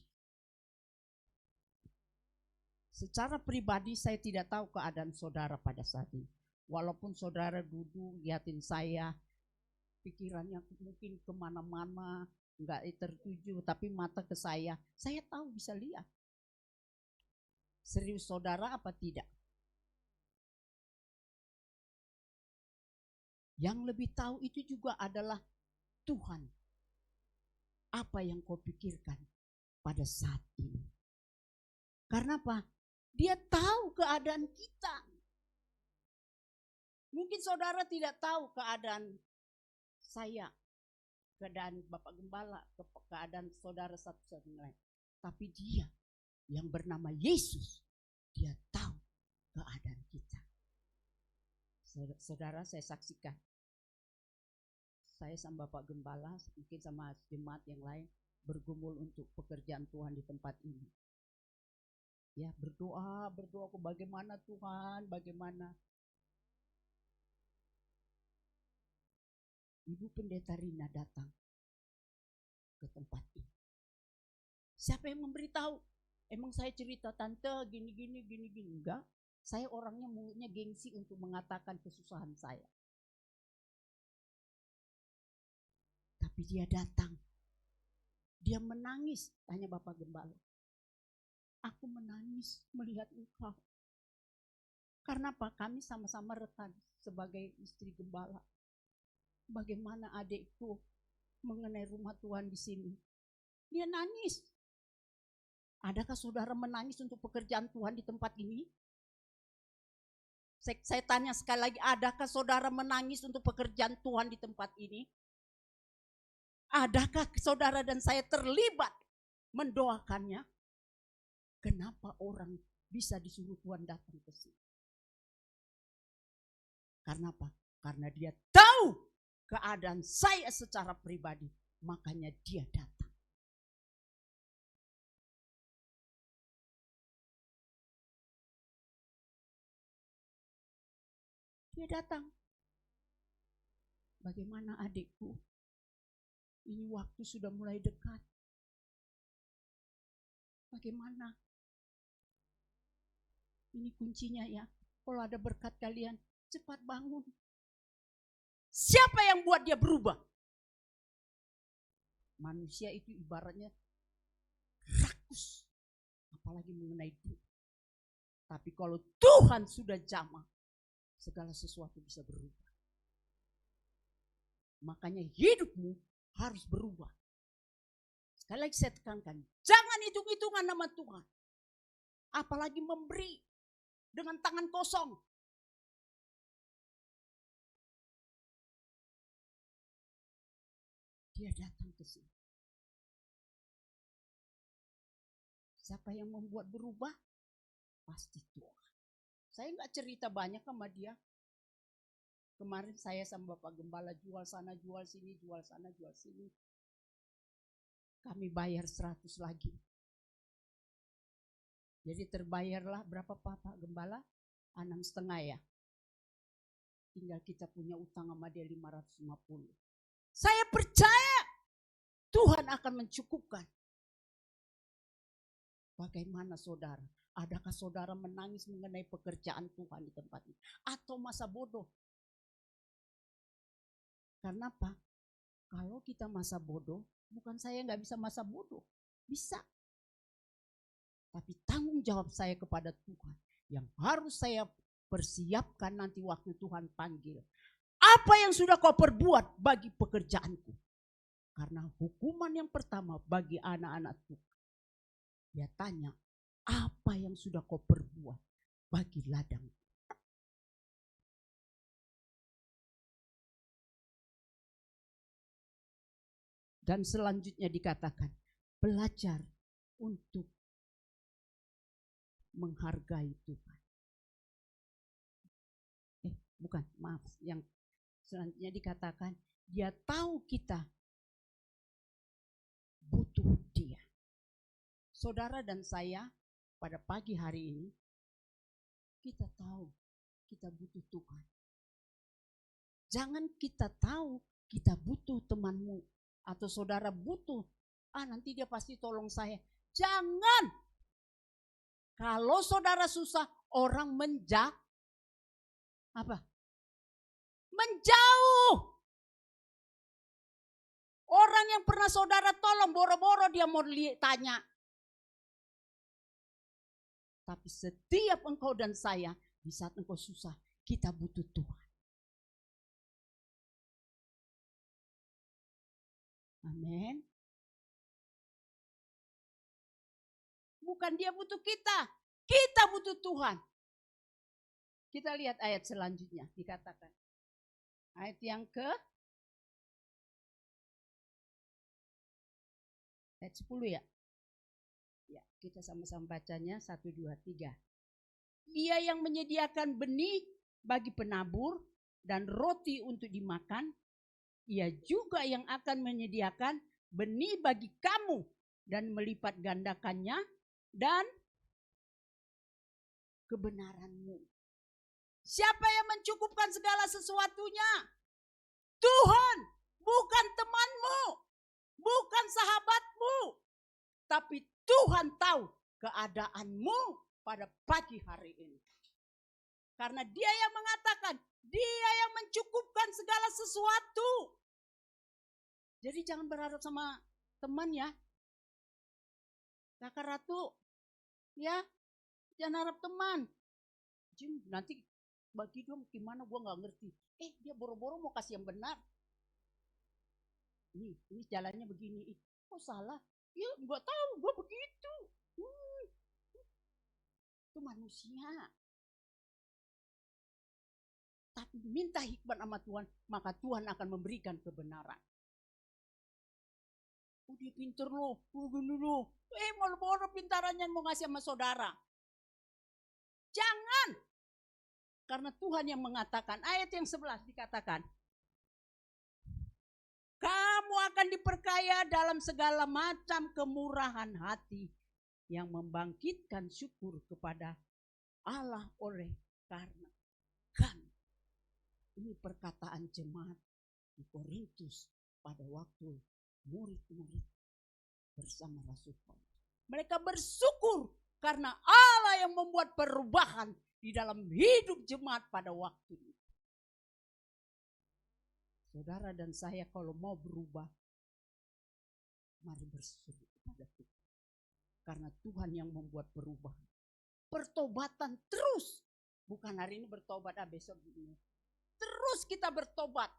Secara pribadi saya tidak tahu keadaan saudara pada saat ini. Walaupun saudara duduk lihatin saya, pikirannya mungkin kemana-mana, enggak tertuju, tapi mata ke saya tahu bisa lihat. Serius saudara apa tidak? Yang lebih tahu itu juga adalah Tuhan. Apa yang kau pikirkan pada saat ini? Karena apa? Dia tahu keadaan kita. Mungkin saudara tidak tahu keadaan saya, keadaan Bapak Gembala, keadaan saudara satu-satu lain. Tapi dia yang bernama Yesus, dia tahu keadaan kita. Saudara, saya saksikan. Saya sama Bapak Gembala, mungkin sama jemaat yang lain, bergumul untuk pekerjaan Tuhan di tempat ini. Ya, berdoa kok, bagaimana Tuhan, bagaimana. Ibu Pendeta Rina datang ke tempat ini. Siapa yang memberitahu? Emang saya cerita tante gini. Enggak. Saya orangnya mulutnya gengsi untuk mengatakan kesusahan saya. Tapi dia datang. Dia menangis, tanya Bapak Gembala. Aku menangis melihat engkau. Karena apa? Kami sama-sama rekan sebagai istri gembala. Bagaimana adikku mengenai rumah Tuhan di sini? Dia nangis. Adakah saudara menangis untuk pekerjaan Tuhan di tempat ini? Saya tanya sekali lagi, adakah saudara menangis untuk pekerjaan Tuhan di tempat ini? Adakah saudara dan saya terlibat mendoakannya? Kenapa orang bisa disuruh Tuhan datang ke sini? Karena apa? Karena dia tahu keadaan saya secara pribadi. Makanya dia datang. Dia datang. Bagaimana adikku? Ini waktu sudah mulai dekat. Bagaimana? Ini kuncinya ya. Kalau ada berkat kalian, cepat bangun. Siapa yang buat dia berubah? Manusia itu ibaratnya rakus. Apalagi mengenai duit. Tapi kalau Tuhan sudah jamah, segala sesuatu bisa berubah. Makanya hidupmu harus berubah. Sekali lagi saya tekankan, jangan hitung-hitungan nama Tuhan. Apalagi memberi dengan tangan kosong. Dia datang ke sini. Siapa yang membuat berubah? Pasti Tuhan. Saya enggak cerita banyak sama dia. Kemarin saya sama Bapak Gembala jual sana, jual sini, jual sana, jual sini. Kami bayar 100 lagi. Jadi terbayarlah berapa Pak Gembala? 6,5 ya. Tinggal kita punya utang sama dia 550. Saya percaya Tuhan akan mencukupkan. Bagaimana saudara? Adakah saudara menangis mengenai pekerjaan Tuhan di tempat ini? Atau masa bodoh? Karena apa? Kalau kita masa bodoh, bukan saya nggak bisa masa bodoh. Bisa. Tapi tanggung jawab saya kepada Tuhan yang harus saya persiapkan nanti waktu Tuhan panggil. Apa yang sudah kau perbuat bagi pekerjaanku? Karena hukuman yang pertama bagi anak-anak Tuhan. Dia tanya, apa yang sudah kau perbuat bagi ladang? Dan selanjutnya dikatakan, belajar untuk menghargai Tuhan. Bukan, maaf. Yang selanjutnya dikatakan, dia tahu kita butuh dia. Saudara dan saya pada pagi hari ini, kita tahu kita butuh Tuhan. Jangan kita tahu kita butuh temanmu atau saudara butuh, nanti dia pasti tolong saya. Jangan. Kalau saudara susah, orang menjauh. Orang yang pernah saudara tolong, boro-boro dia mau tanya. Tapi setiap engkau dan saya, di saat engkau susah, kita butuh Tuhan. Amin. Bukan dia butuh kita butuh Tuhan. Kita lihat ayat selanjutnya, dikatakan. Ayat yang ayat 10 ya. Ya, kita sama-sama bacanya 1, 2, 3. Dia yang menyediakan benih bagi penabur dan roti untuk dimakan, ia juga yang akan menyediakan benih bagi kamu dan melipat gandakannya dan kebenaranmu. Siapa yang mencukupkan segala sesuatunya? Tuhan, bukan temanmu, bukan sahabatmu, tapi Tuhan tahu keadaanmu pada pagi hari ini. Karena Dia yang mengatakan, Dia yang mencukupkan segala sesuatu. Jadi jangan berharap sama teman ya. Kakak Ratu, ya, jangan harap teman. Jim, nanti bagi dong gimana, gue gak ngerti. Dia boro-boro mau kasih yang benar. Ini jalannya begini. Kok salah? Ya gak tahu, gue begitu. Itu manusia. Tapi minta hikmat sama Tuhan, maka Tuhan akan memberikan kebenaran. Dia pinter loh, gini loh. Malu-malu pintarannya mau ngasih sama saudara. Jangan. Karena Tuhan yang mengatakan, ayat yang 11 dikatakan, kamu akan diperkaya dalam segala macam kemurahan hati yang membangkitkan syukur kepada Allah oleh karena kami. Ini perkataan jemaat di Korintus pada waktu murid-murid bersama Rasul Paulus. Mereka bersyukur karena Allah yang membuat perubahan di dalam hidup jemaat pada waktu itu. Saudara dan saya kalau mau berubah, mari bersyukur kepada Tuhan. Karena Tuhan yang membuat perubahan. Pertobatan terus. Bukan hari ini bertobat, besok begini. Terus kita bertobat.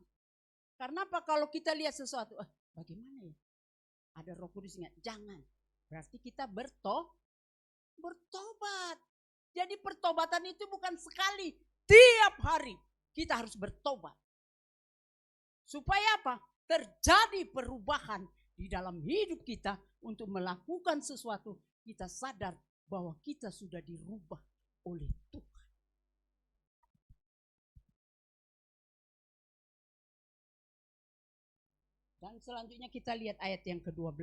Karena apa? Kalau kita lihat sesuatu, bagaimana ya? Ada Roh Kudus enggak? Jangan. Berarti kita bertobat. Jadi pertobatan itu bukan sekali, tiap hari kita harus bertobat. Supaya apa? Terjadi perubahan di dalam hidup kita untuk melakukan sesuatu. Kita sadar bahwa kita sudah dirubah oleh Tuhan. Dan selanjutnya kita lihat ayat yang ke-12.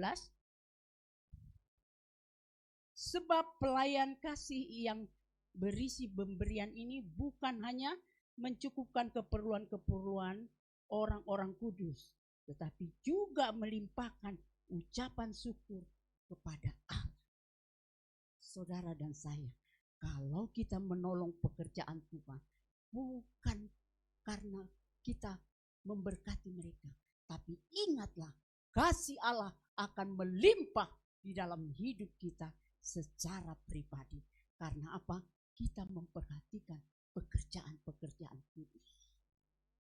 Sebab pelayan kasih yang berisi pemberian ini bukan hanya mencukupkan keperluan-keperluan orang-orang kudus, tetapi juga melimpahkan ucapan syukur kepada Allah. Saudara dan saya, kalau kita menolong pekerjaan Tuhan, bukan karena kita memberkati mereka, tapi ingatlah, kasih Allah akan melimpah di dalam hidup kita secara pribadi. Karena apa? Kita memperhatikan pekerjaan-pekerjaan kudus.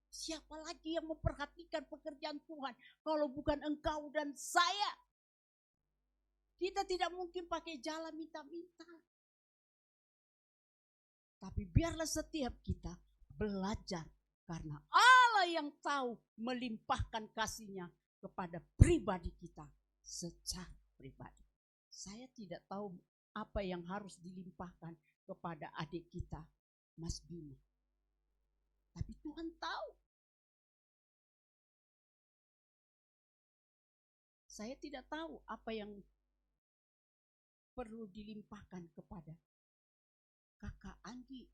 Siapa lagi yang memperhatikan pekerjaan Tuhan kalau bukan engkau dan saya? Kita tidak mungkin pakai jalan minta-minta. Tapi biarlah setiap kita belajar. Karena Allah yang tahu melimpahkan kasih-Nya kepada pribadi kita secara pribadi. Saya tidak tahu apa yang harus dilimpahkan kepada adik kita, Mas Bima. Tapi Tuhan tahu. Saya tidak tahu apa yang perlu dilimpahkan kepada Kakak Anggi.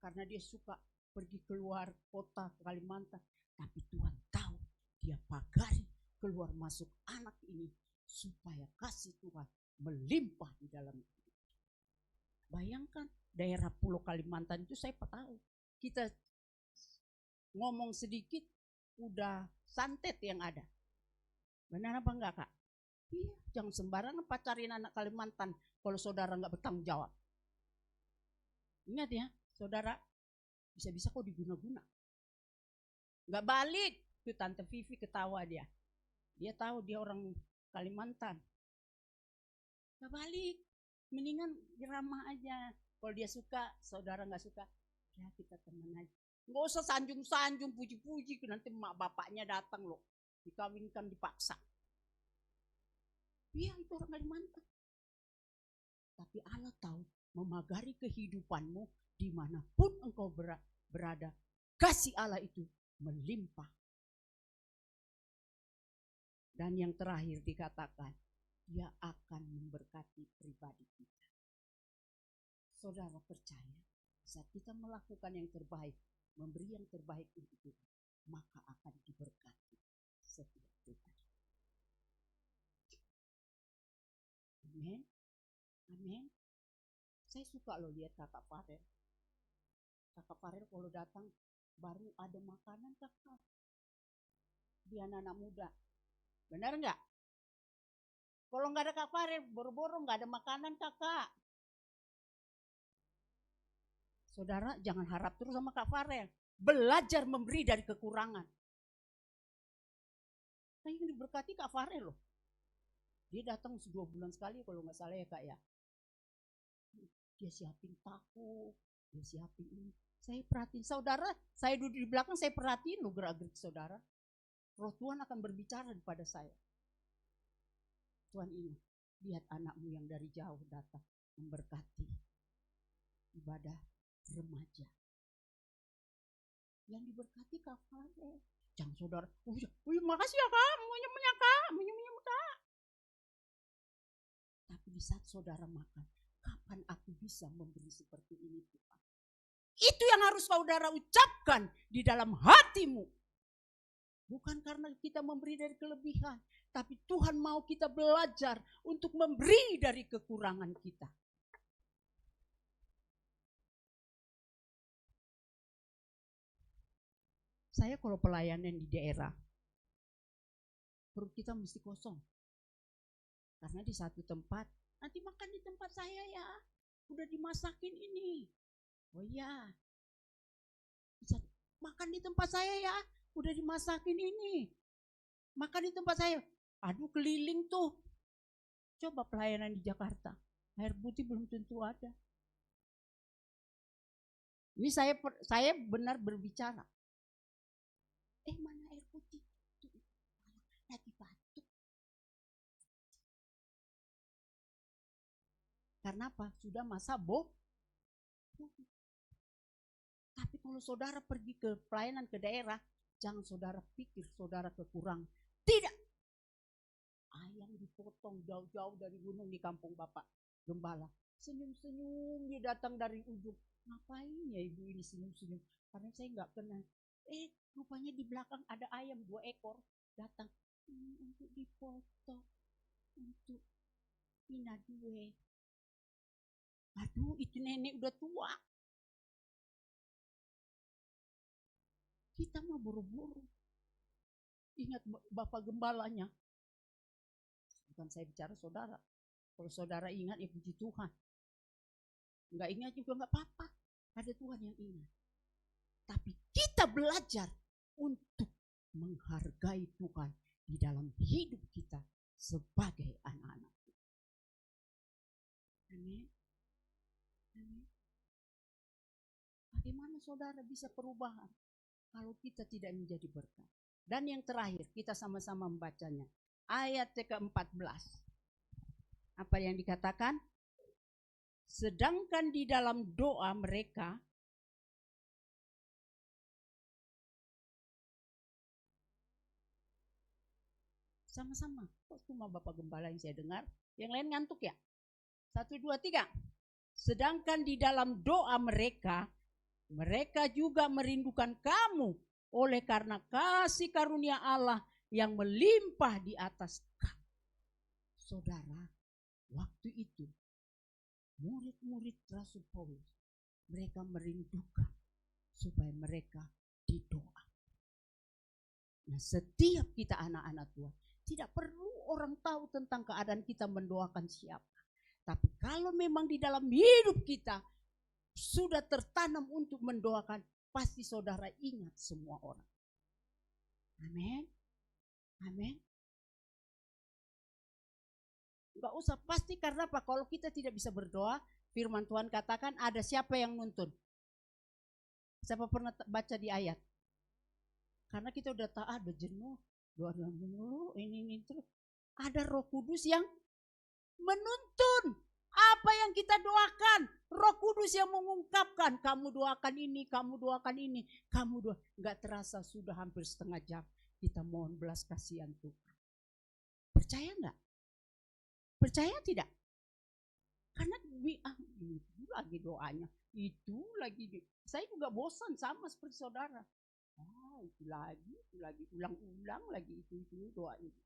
Karena dia suka pergi keluar kota Kalimantan. Tapi Tuhan tahu dia pagari keluar masuk anak ini supaya kasih Tuhan melimpah di dalam hidup. Bayangkan daerah Pulau Kalimantan itu saya tahu. Kita ngomong sedikit udah santet yang ada. Benar apa enggak, Kak? Iya, jangan sembarangan pacarin anak Kalimantan kalau saudara enggak bertanggung jawab. Ingat ya, saudara, bisa-bisa kok diguna-guna. Enggak balik. Tuh Tante Vivi ketawa dia. Dia tahu dia orang Kalimantan. Enggak balik. Mendingan ramah aja. Kalau dia suka, saudara enggak suka, ya kita teman aja. Enggak usah sanjung-sanjung, puji-puji. Nanti mak bapaknya datang loh. Dikawinkan dipaksa. Iya, itu orang Kalimantan. Tapi Allah tahu memagari kehidupanmu dimanapun engkau berada. Kasih Allah itu melimpah. Dan yang terakhir dikatakan, Dia akan memberkati pribadi kita. Saudara percaya, saat kita melakukan yang terbaik, memberi yang terbaik untuk Tuhan, maka akan diberkati setiap Tuhan. Amin. Amin. Saya suka loh lihat kakak Farel. Kakak Farel kalau datang baru ada makanan kakak. Dia anak muda. Benar nggak? Kalau nggak ada Kak Farel, boro-boro nggak ada makanan kakak. Saudara jangan harap terus sama Kak Farel. Belajar memberi dari kekurangan. Nah yang diberkati Kak Farel loh. Dia datang 2 bulan sekali kalau nggak salah ya Kak ya. Dia siapin tahu, dia siapin ini. Saya perhatiin saudara, saya duduk di belakang, saya perhatiin loh gerak-gerik saudara. Roh Tuhan akan berbicara kepada saya. Tuhan ini, lihat anakmu yang dari jauh datang memberkati ibadah remaja. Yang diberkati Kak Farel. Jangan saudara, makasih ya Kak, munyemnya Kak. Tapi di saat saudara makan, kapan aku bisa memberi seperti ini Tuhan? Itu yang harus saudara ucapkan di dalam hatimu. Bukan karena kita memberi dari kelebihan, tapi Tuhan mau kita belajar untuk memberi dari kekurangan kita. Saya kalau pelayanan di daerah, perut kita mesti kosong. Karena di satu tempat, nanti makan di tempat saya ya, udah dimasakin ini. Oh iya, makan di tempat saya ya, udah dimasakin ini. Makan di tempat saya, aduh keliling tuh. Coba pelayanan di Jakarta, air putih belum tentu ada. Ini saya benar berbicara. Mana air putih? Lagi batuk. Karena apa? Sudah masa Tapi kalau saudara pergi ke pelayanan ke daerah, jangan saudara pikir saudara kekurangan. Tidak. Ayam dipotong jauh-jauh dari gunung di kampung Bapak Gembala. Senyum-senyum dia datang dari ujung. Ngapain ya ibu ini senyum-senyum? Karena saya nggak kenal. Rupanya di belakang ada ayam 2 ekor datang untuk dipotong, untuk pinadue. Aduh, itu nenek udah tua. Kita mah buru-buru. Ingat Bapak Gembalanya. Bukan saya bicara saudara. Kalau saudara ingat ya puji Tuhan. Enggak ingat juga enggak apa-apa. Ada Tuhan yang ingat. Tapi kita belajar untuk menghargai Tuhan di dalam hidup kita sebagai anak-anak. Amin. Amin. Bagaimana saudara bisa perubahan kalau kita tidak menjadi berkat? Dan yang terakhir, kita sama-sama membacanya. Ayat ke-14. Apa yang dikatakan? Sedangkan di dalam doa mereka sama-sama. Kok cuma Bapak Gembala yang saya dengar? Yang lain ngantuk ya? 1, 2, 3. Sedangkan di dalam doa mereka, mereka juga merindukan kamu oleh karena kasih karunia Allah yang melimpah di atas kamu. Saudara, waktu itu murid-murid Rasul Paulus, mereka merindukan supaya mereka didoa. Nah, setiap kita anak-anak Tuhan, tidak perlu orang tahu tentang keadaan kita mendoakan siapa. Tapi kalau memang di dalam hidup kita sudah tertanam untuk mendoakan, pasti saudara ingat semua orang. Amin. Amin. Enggak usah, pasti karena apa? Kalau kita tidak bisa berdoa, firman Tuhan katakan ada siapa yang nuntun? Siapa pernah baca di ayat? Karena kita udah tahu ada jenuh, doa mulu, ini terus. Ada Roh Kudus yang menuntun apa yang kita doakan. Roh Kudus yang mengungkapkan, kamu doakan ini, kamu doakan ini, kamu doa. Enggak terasa sudah hampir setengah jam kita mohon belas kasihan Tuhan. Percaya enggak? Percaya tidak? Karena itu lagi doanya, itu lagi. Saya juga bosan sama seperti saudara. Itu lagi, ulang-ulang lagi itu doa itu.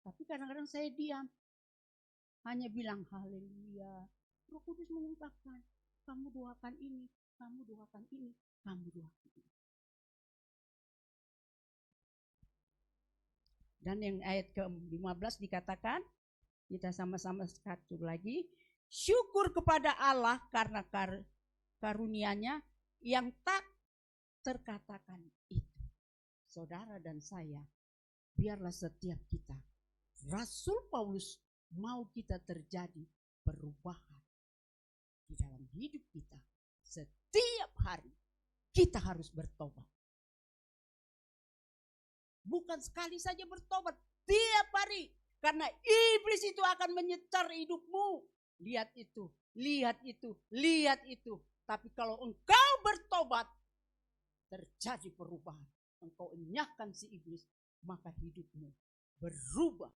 Tapi kadang-kadang saya diam, hanya bilang haleluya. Roh Kudus mengungkapkan, kamu doakan ini, kamu doakan ini, kamu doakan ini. Dan yang ayat ke-15 dikatakan, kita sama-sama satu lagi, syukur kepada Allah karena karunia-Nya yang tak terkatakan itu. Saudara dan saya, biarlah setiap kita, Rasul Paulus mau kita terjadi perubahan di dalam hidup kita. Setiap hari kita harus bertobat. Bukan sekali saja bertobat, tiap hari. Karena iblis itu akan menyecar hidupmu. Lihat itu, lihat itu, lihat itu. Tapi kalau engkau bertobat, terjadi perubahan. Engkau enyahkan si iblis, maka hidupmu berubah.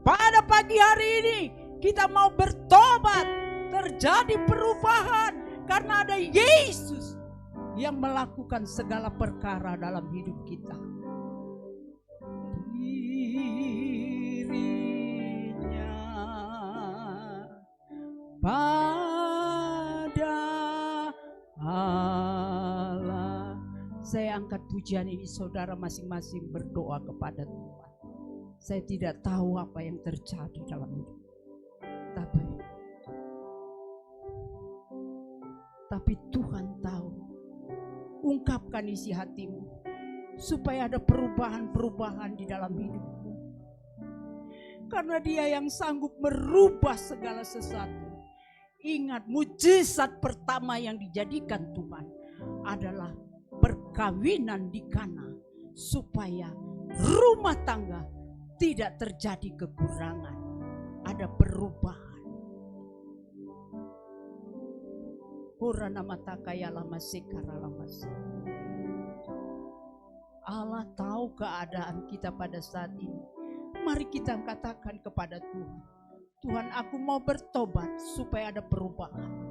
Pada pagi hari ini kita mau bertobat, terjadi perubahan karena ada Yesus yang melakukan segala perkara dalam hidup kita. Dirinya pada Allah. Saya angkat pujian ini, saudara masing-masing berdoa kepada Tuhan. Saya tidak tahu apa yang terjadi dalam hidup, tapi Tuhan tahu. Ungkapkan isi hatimu supaya ada perubahan-perubahan di dalam hidupmu. karena Dia yang sanggup merubah segala sesuatu. Ingat, mujizat pertama yang dijadikan Tuhan adalah perkawinan di Kana, supaya rumah tangga tidak terjadi kekurangan, ada perubahan. Hurana matakaya lama sekara lama. Allah tahu keadaan kita pada saat ini. Mari kita katakan kepada Tuhan, Tuhan, aku mau bertobat supaya ada perubahan.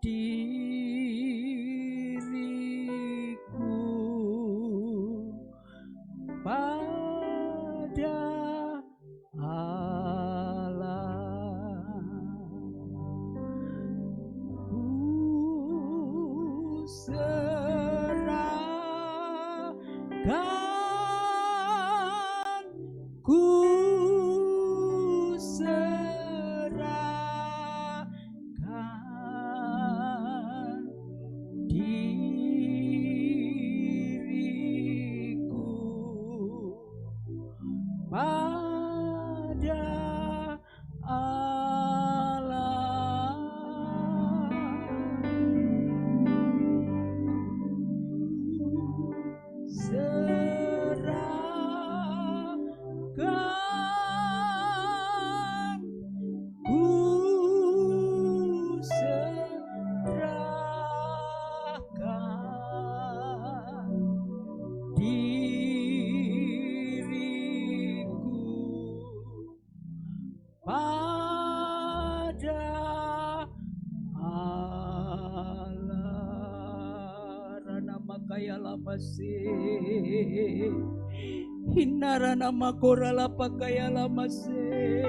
Diriku pada Allah, ku serahkan, ku serahkan diriku pada Allah. Serahkan, ku serahkan diriku pada Allah. Rana makaya lamase, hinarana makora lapakaya lamase.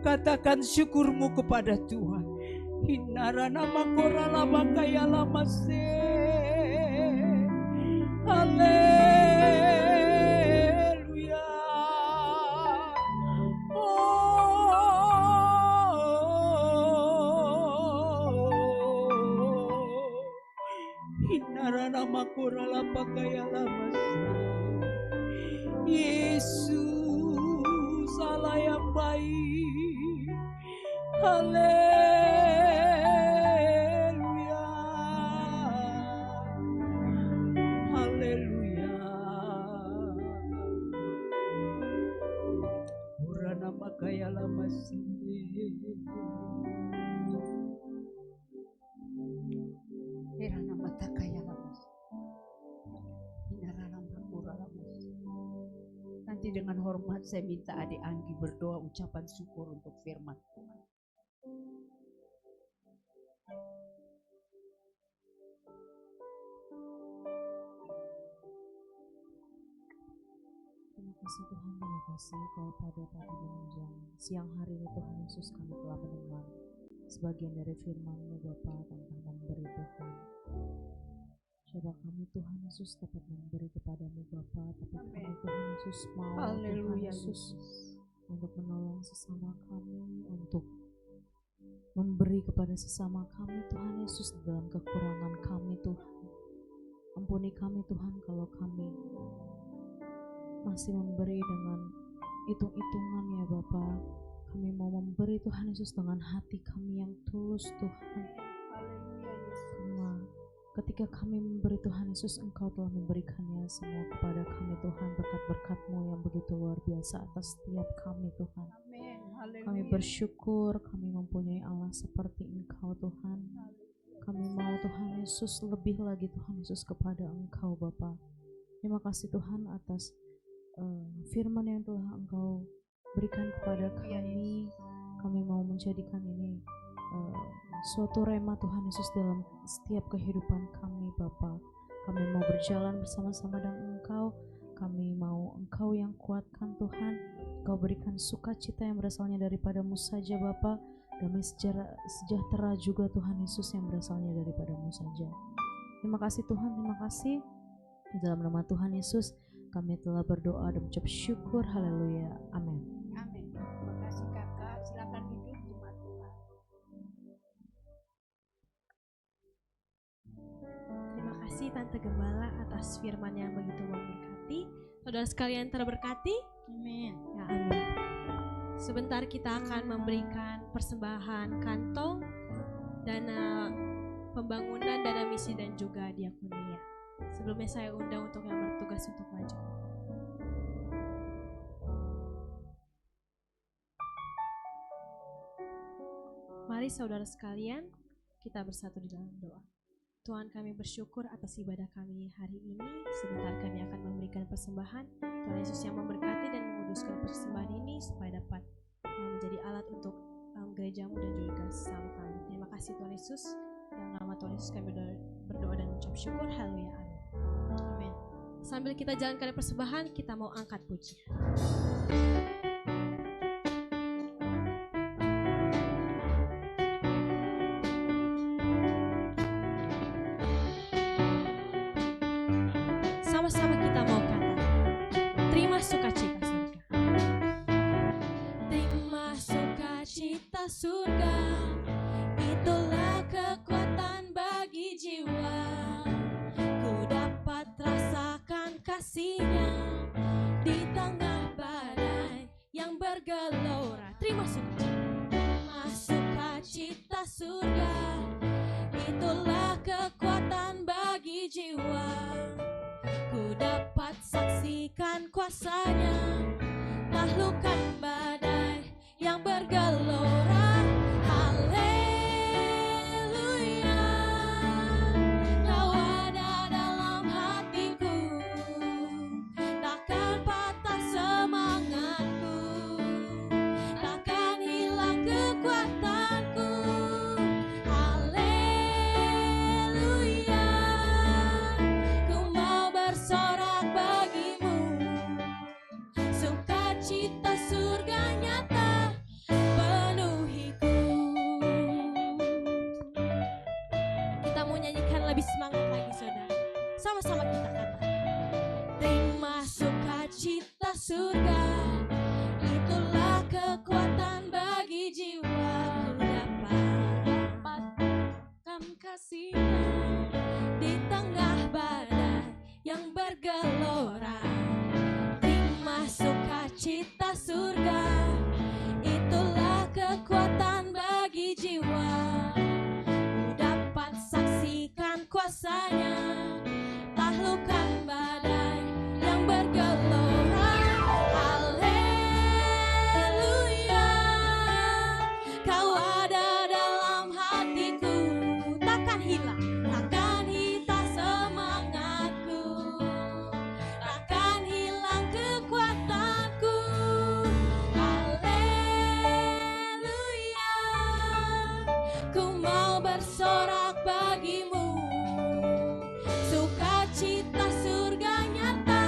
Katakan syukurmu kepada Tuhan. Hinarana makora lapakaya lamase. Haleluya. Hinarana makora lapakaya lamase. Yesus Allah yang baik. Haleluya. Haleluya. Urana makaya lamasi. Herana matakaya lamasi. Hinarana makora lamasi. Nanti dengan hormat saya minta Adik Anggi berdoa ucapan syukur untuk firman Tuhan. Terima kasih Tuhan, terima kasih kalau pada pagi menjelang siang hari ini Tuhan Yesus kami telah mendengar sebagian dari firman-Mu Bapa tentang memberi Tuhan. Coba kami Tuhan Yesus dapat memberi kepadamu Bapa, tapi kami Tuhan Yesus mau Tuhan Yesus untuk menolong sesama kami, untuk memberi kepada sesama kami Tuhan Yesus dalam kekurangan kami Tuhan. Ampuni kami Tuhan kalau kami masih memberi dengan hitung-hitungan ya Bapa. Kami mau memberi Tuhan Yesus dengan hati kami yang tulus Tuhan. Karena ketika kami memberi Tuhan Yesus, Engkau telah memberikannya semua kepada kami Tuhan, berkat-berkat-Mu yang begitu luar biasa atas setiap kami Tuhan. Kami bersyukur kami mempunyai Allah seperti Engkau Tuhan. Kami mau Tuhan Yesus lebih lagi Tuhan Yesus kepada Engkau Bapa. Terima kasih Tuhan atas firman yang telah Engkau berikan kepada kami. Kami mau menjadikan ini suatu rema Tuhan Yesus dalam setiap kehidupan kami Bapa. Kami mau berjalan bersama-sama dengan Engkau. Kami mau Engkau yang kuatkan Tuhan. Engkau berikan sukacita yang berasalnya daripada-Mu saja Bapa. Damai sejahtera juga Tuhan Yesus yang berasalnya daripada-Mu saja. Terima kasih Tuhan, terima kasih. Di dalam nama Tuhan Yesus kami telah berdoa dan mengucap syukur. Haleluya. Amin. Amin. Terima kasih Kakak. Silakan duduk jemaat Tuhan. Terima kasih Tante Gembala atas firman yang begitu memberkati. Saudara sekalian terberkati? Amin. Ya, amin. Sebentar kita akan memberikan persembahan kantong, dana pembangunan, dana misi dan juga diakonia. Sebelumnya saya undang untuk yang bertugas untuk maju. Mari saudara sekalian, kita bersatu di dalam doa. Tuhan, kami bersyukur atas ibadah kami hari ini. Sebentar kami akan memberikan persembahan. Tuhan Yesus yang memberkati dan menguduskan persembahan ini supaya dapat menjadi alat untuk gerejamu dan juga sesama kami. Terima kasih Tuhan Yesus. Dalam nama Tuhan Yesus kami berdoa dan mengucap syukur. Haleluya, amin. Amin. Sambil kita jalankan persembahan, kita mau angkat pujian. Sama-sama kita mau kata, terima sukacita surga. Terima sukacita surga, itulah kekuatan bagi jiwa. Ku dapat rasakan kasih-Nya di tengah badai yang bergelora. Terima sukacita surga, itulah kekuatan bagi jiwa. Ku dapat saksikan kuasa-Nya, taklukkan badai yang bergelora. Haleluya, Kau ada dalam hatiku, takkan patah semangatku, takkan hilang kekuatanku. Haleluya, ku mau bersorak bagimu, sukacita surga nyata penuhiku. Kita mau nyanyikan lebih semangat lagi saudara. Sama-sama kita kata, terima sukacita surga, itulah kekuatan bagi jiwa. Ku dapatkan kasih-Nya di tengah badai yang bergelora. Terima sukacita surga, itulah kekuatan bagi jiwa. Ku dapat saksikan kuasa-Nya, taklukkan badai yang bergelora. Haleluya, Kau ada dalam hatiku, takkan hilang semangatku, takkan hilang kekuatanku. Haleluya, ku mau bersorak bagimu, sukacita surga nyata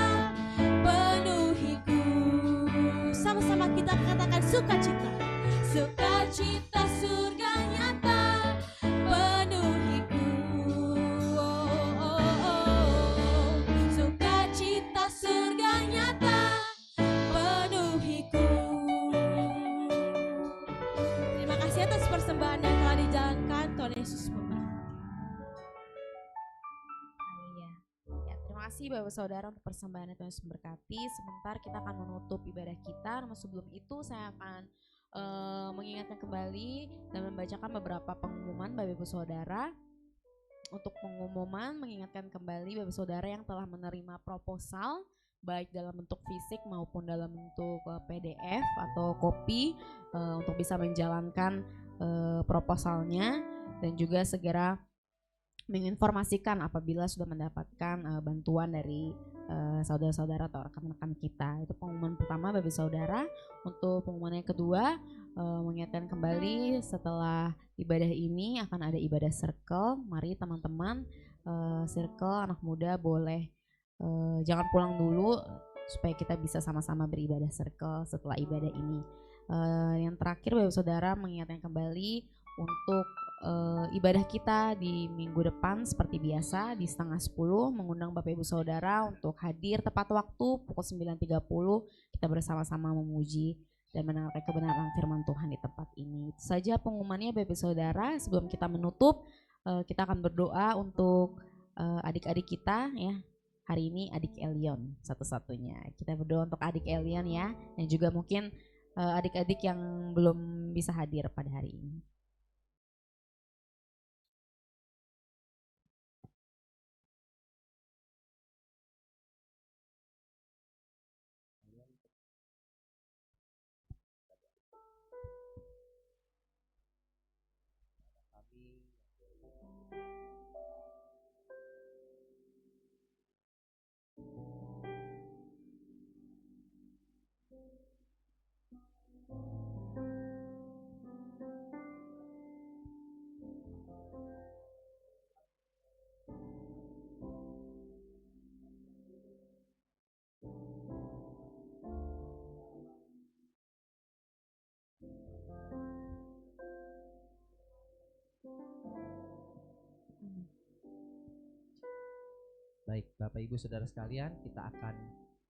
penuhiku. Sama-sama kita katakan sukacita, sukacita surga nyata penuhiku. Sukacita surga nyata penuhiku. Terima kasih atas persembahan yang telah dijalankan. Tuhan Yesus memberkati. Haleluya. Ya, terima kasih Bapak Saudara untuk persembahan yang Tuhan Yesus memberkati. Sebentar kita akan menutup ibadah kita. Namun sebelum itu saya akan mengingatkan kembali dan membacakan beberapa pengumuman Bapak Ibu Saudara. Untuk pengumuman, mengingatkan kembali Bapak Saudara yang telah menerima proposal baik dalam bentuk fisik maupun dalam bentuk PDF atau kopi untuk bisa menjalankan proposalnya, dan juga segera menginformasikan apabila sudah mendapatkan bantuan dari saudara-saudara atau rekan-rekan kita. Itu pengumuman pertama Bapak Saudara. Untuk pengumuman yang kedua, mengingatkan kembali setelah ibadah ini akan ada ibadah circle. Mari teman-teman circle anak muda boleh jangan pulang dulu supaya kita bisa sama-sama beribadah circle setelah ibadah ini. Yang terakhir Bapak Saudara, mengingatkan kembali untuk ibadah kita di minggu depan seperti biasa di 9:30, mengundang Bapak Ibu Saudara untuk hadir tepat waktu pukul 9:30. Kita bersama-sama memuji dan mendengarkan kebenaran firman Tuhan di tempat ini. Itu saja pengumumannya Bapak Ibu Saudara. Sebelum kita menutup, kita akan berdoa untuk adik-adik kita ya. Hari ini adik Elion satu-satunya. Kita berdoa untuk adik Elion ya, dan juga mungkin adik-adik yang belum bisa hadir pada hari ini. Baik, Bapak Ibu Saudara sekalian, kita akan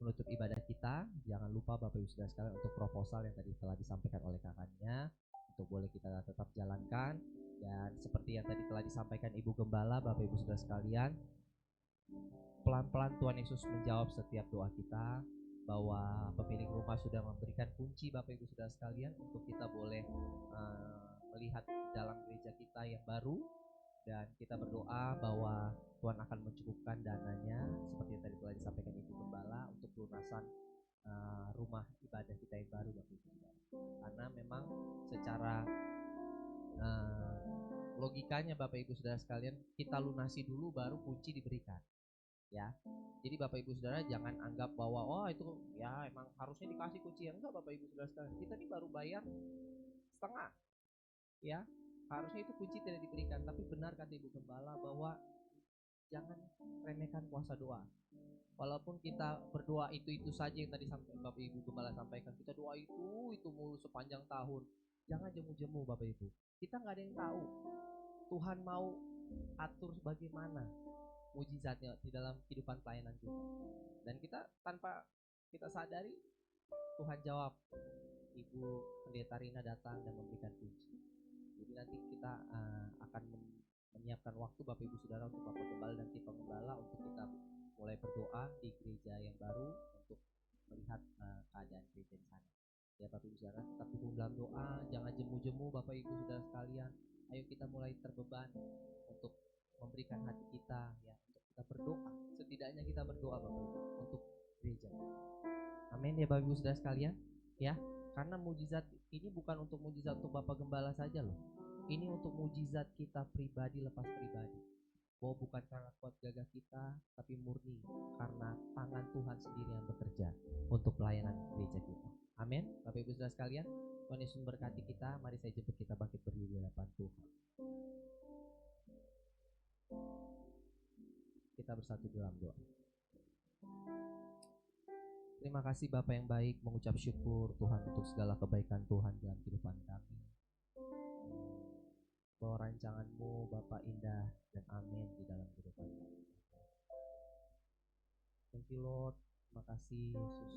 menutup ibadah kita. Jangan lupa Bapak Ibu Saudara sekalian untuk proposal yang tadi telah disampaikan oleh kakaknya, untuk boleh kita tetap jalankan. Dan seperti yang tadi telah disampaikan Ibu Gembala, Bapak Ibu Saudara sekalian, pelan-pelan Tuhan Yesus menjawab setiap doa kita, bahwa pemilik rumah sudah memberikan kunci Bapak Ibu Saudara sekalian untuk kita boleh melihat dalam gereja kita yang baru. Dan kita berdoa bahwa Tuhan akan mencukupkan dananya seperti yang tadi telah disampaikan Ibu Gembala untuk pelunasan rumah ibadah kita yang baru, Bapak Ibu Saudara. Karena memang secara logikanya Bapak Ibu Saudara sekalian, kita lunasi dulu baru kunci diberikan. Ya. Jadi Bapak Ibu Saudara jangan anggap bahwa oh itu ya emang harusnya dikasih kunci. Yang enggak Bapak Ibu Saudara sekalian. Kita ini baru bayar setengah. Ya. Harusnya itu kunci tidak diberikan, tapi benar kata Ibu Gembala bahwa jangan remehkan kuasa doa. Walaupun kita berdoa itu saja yang tadi Bapak Ibu Gembala sampaikan, kita doa itu mulu sepanjang tahun. Jangan jemu-jemu Bapak Ibu. Kita nggak ada yang tahu Tuhan mau atur bagaimana mujizatnya di dalam kehidupan pelayanan kita. Dan kita tanpa kita sadari Tuhan jawab. Ibu Pendeta Rina datang dan memberikan kunci. Jadi nanti kita akan menyiapkan waktu Bapak Ibu Saudara untuk Bapak Gembala dan tim Pengembala untuk kita mulai berdoa di gereja yang baru untuk melihat keadaan gereja di sana. Ya Bapak Ibu Saudara, tetap dukung dalam doa, jangan jemu-jemu Bapak Ibu Saudara sekalian. Ayo kita mulai terbeban untuk memberikan hati kita ya, untuk kita berdoa. Setidaknya kita berdoa Bapak Ibu untuk gereja. Amin ya Bapak Ibu Saudara sekalian, ya. Karena mujizat ini bukan untuk mujizat untuk Bapak Gembala saja loh. Ini untuk mujizat kita pribadi lepas pribadi. Bahwa bukan karena kuat gagah kita, tapi murni karena tangan Tuhan sendiri yang bekerja untuk pelayanan gereja kita. Amin. Bapak Ibu Saudara sekalian, Tuhan Yesus memberkati kita. Mari saya jemput kita bangkit berdiri di hadapan Tuhan. Kita bersatu dalam doa. Terima kasih Bapa yang baik, mengucap syukur Tuhan untuk segala kebaikan Tuhan dalam kehidupan kami. Bahwa rancangan-Mu Bapa indah dan amin di dalam kehidupan kami. Thank you Lord, terima kasih Yesus.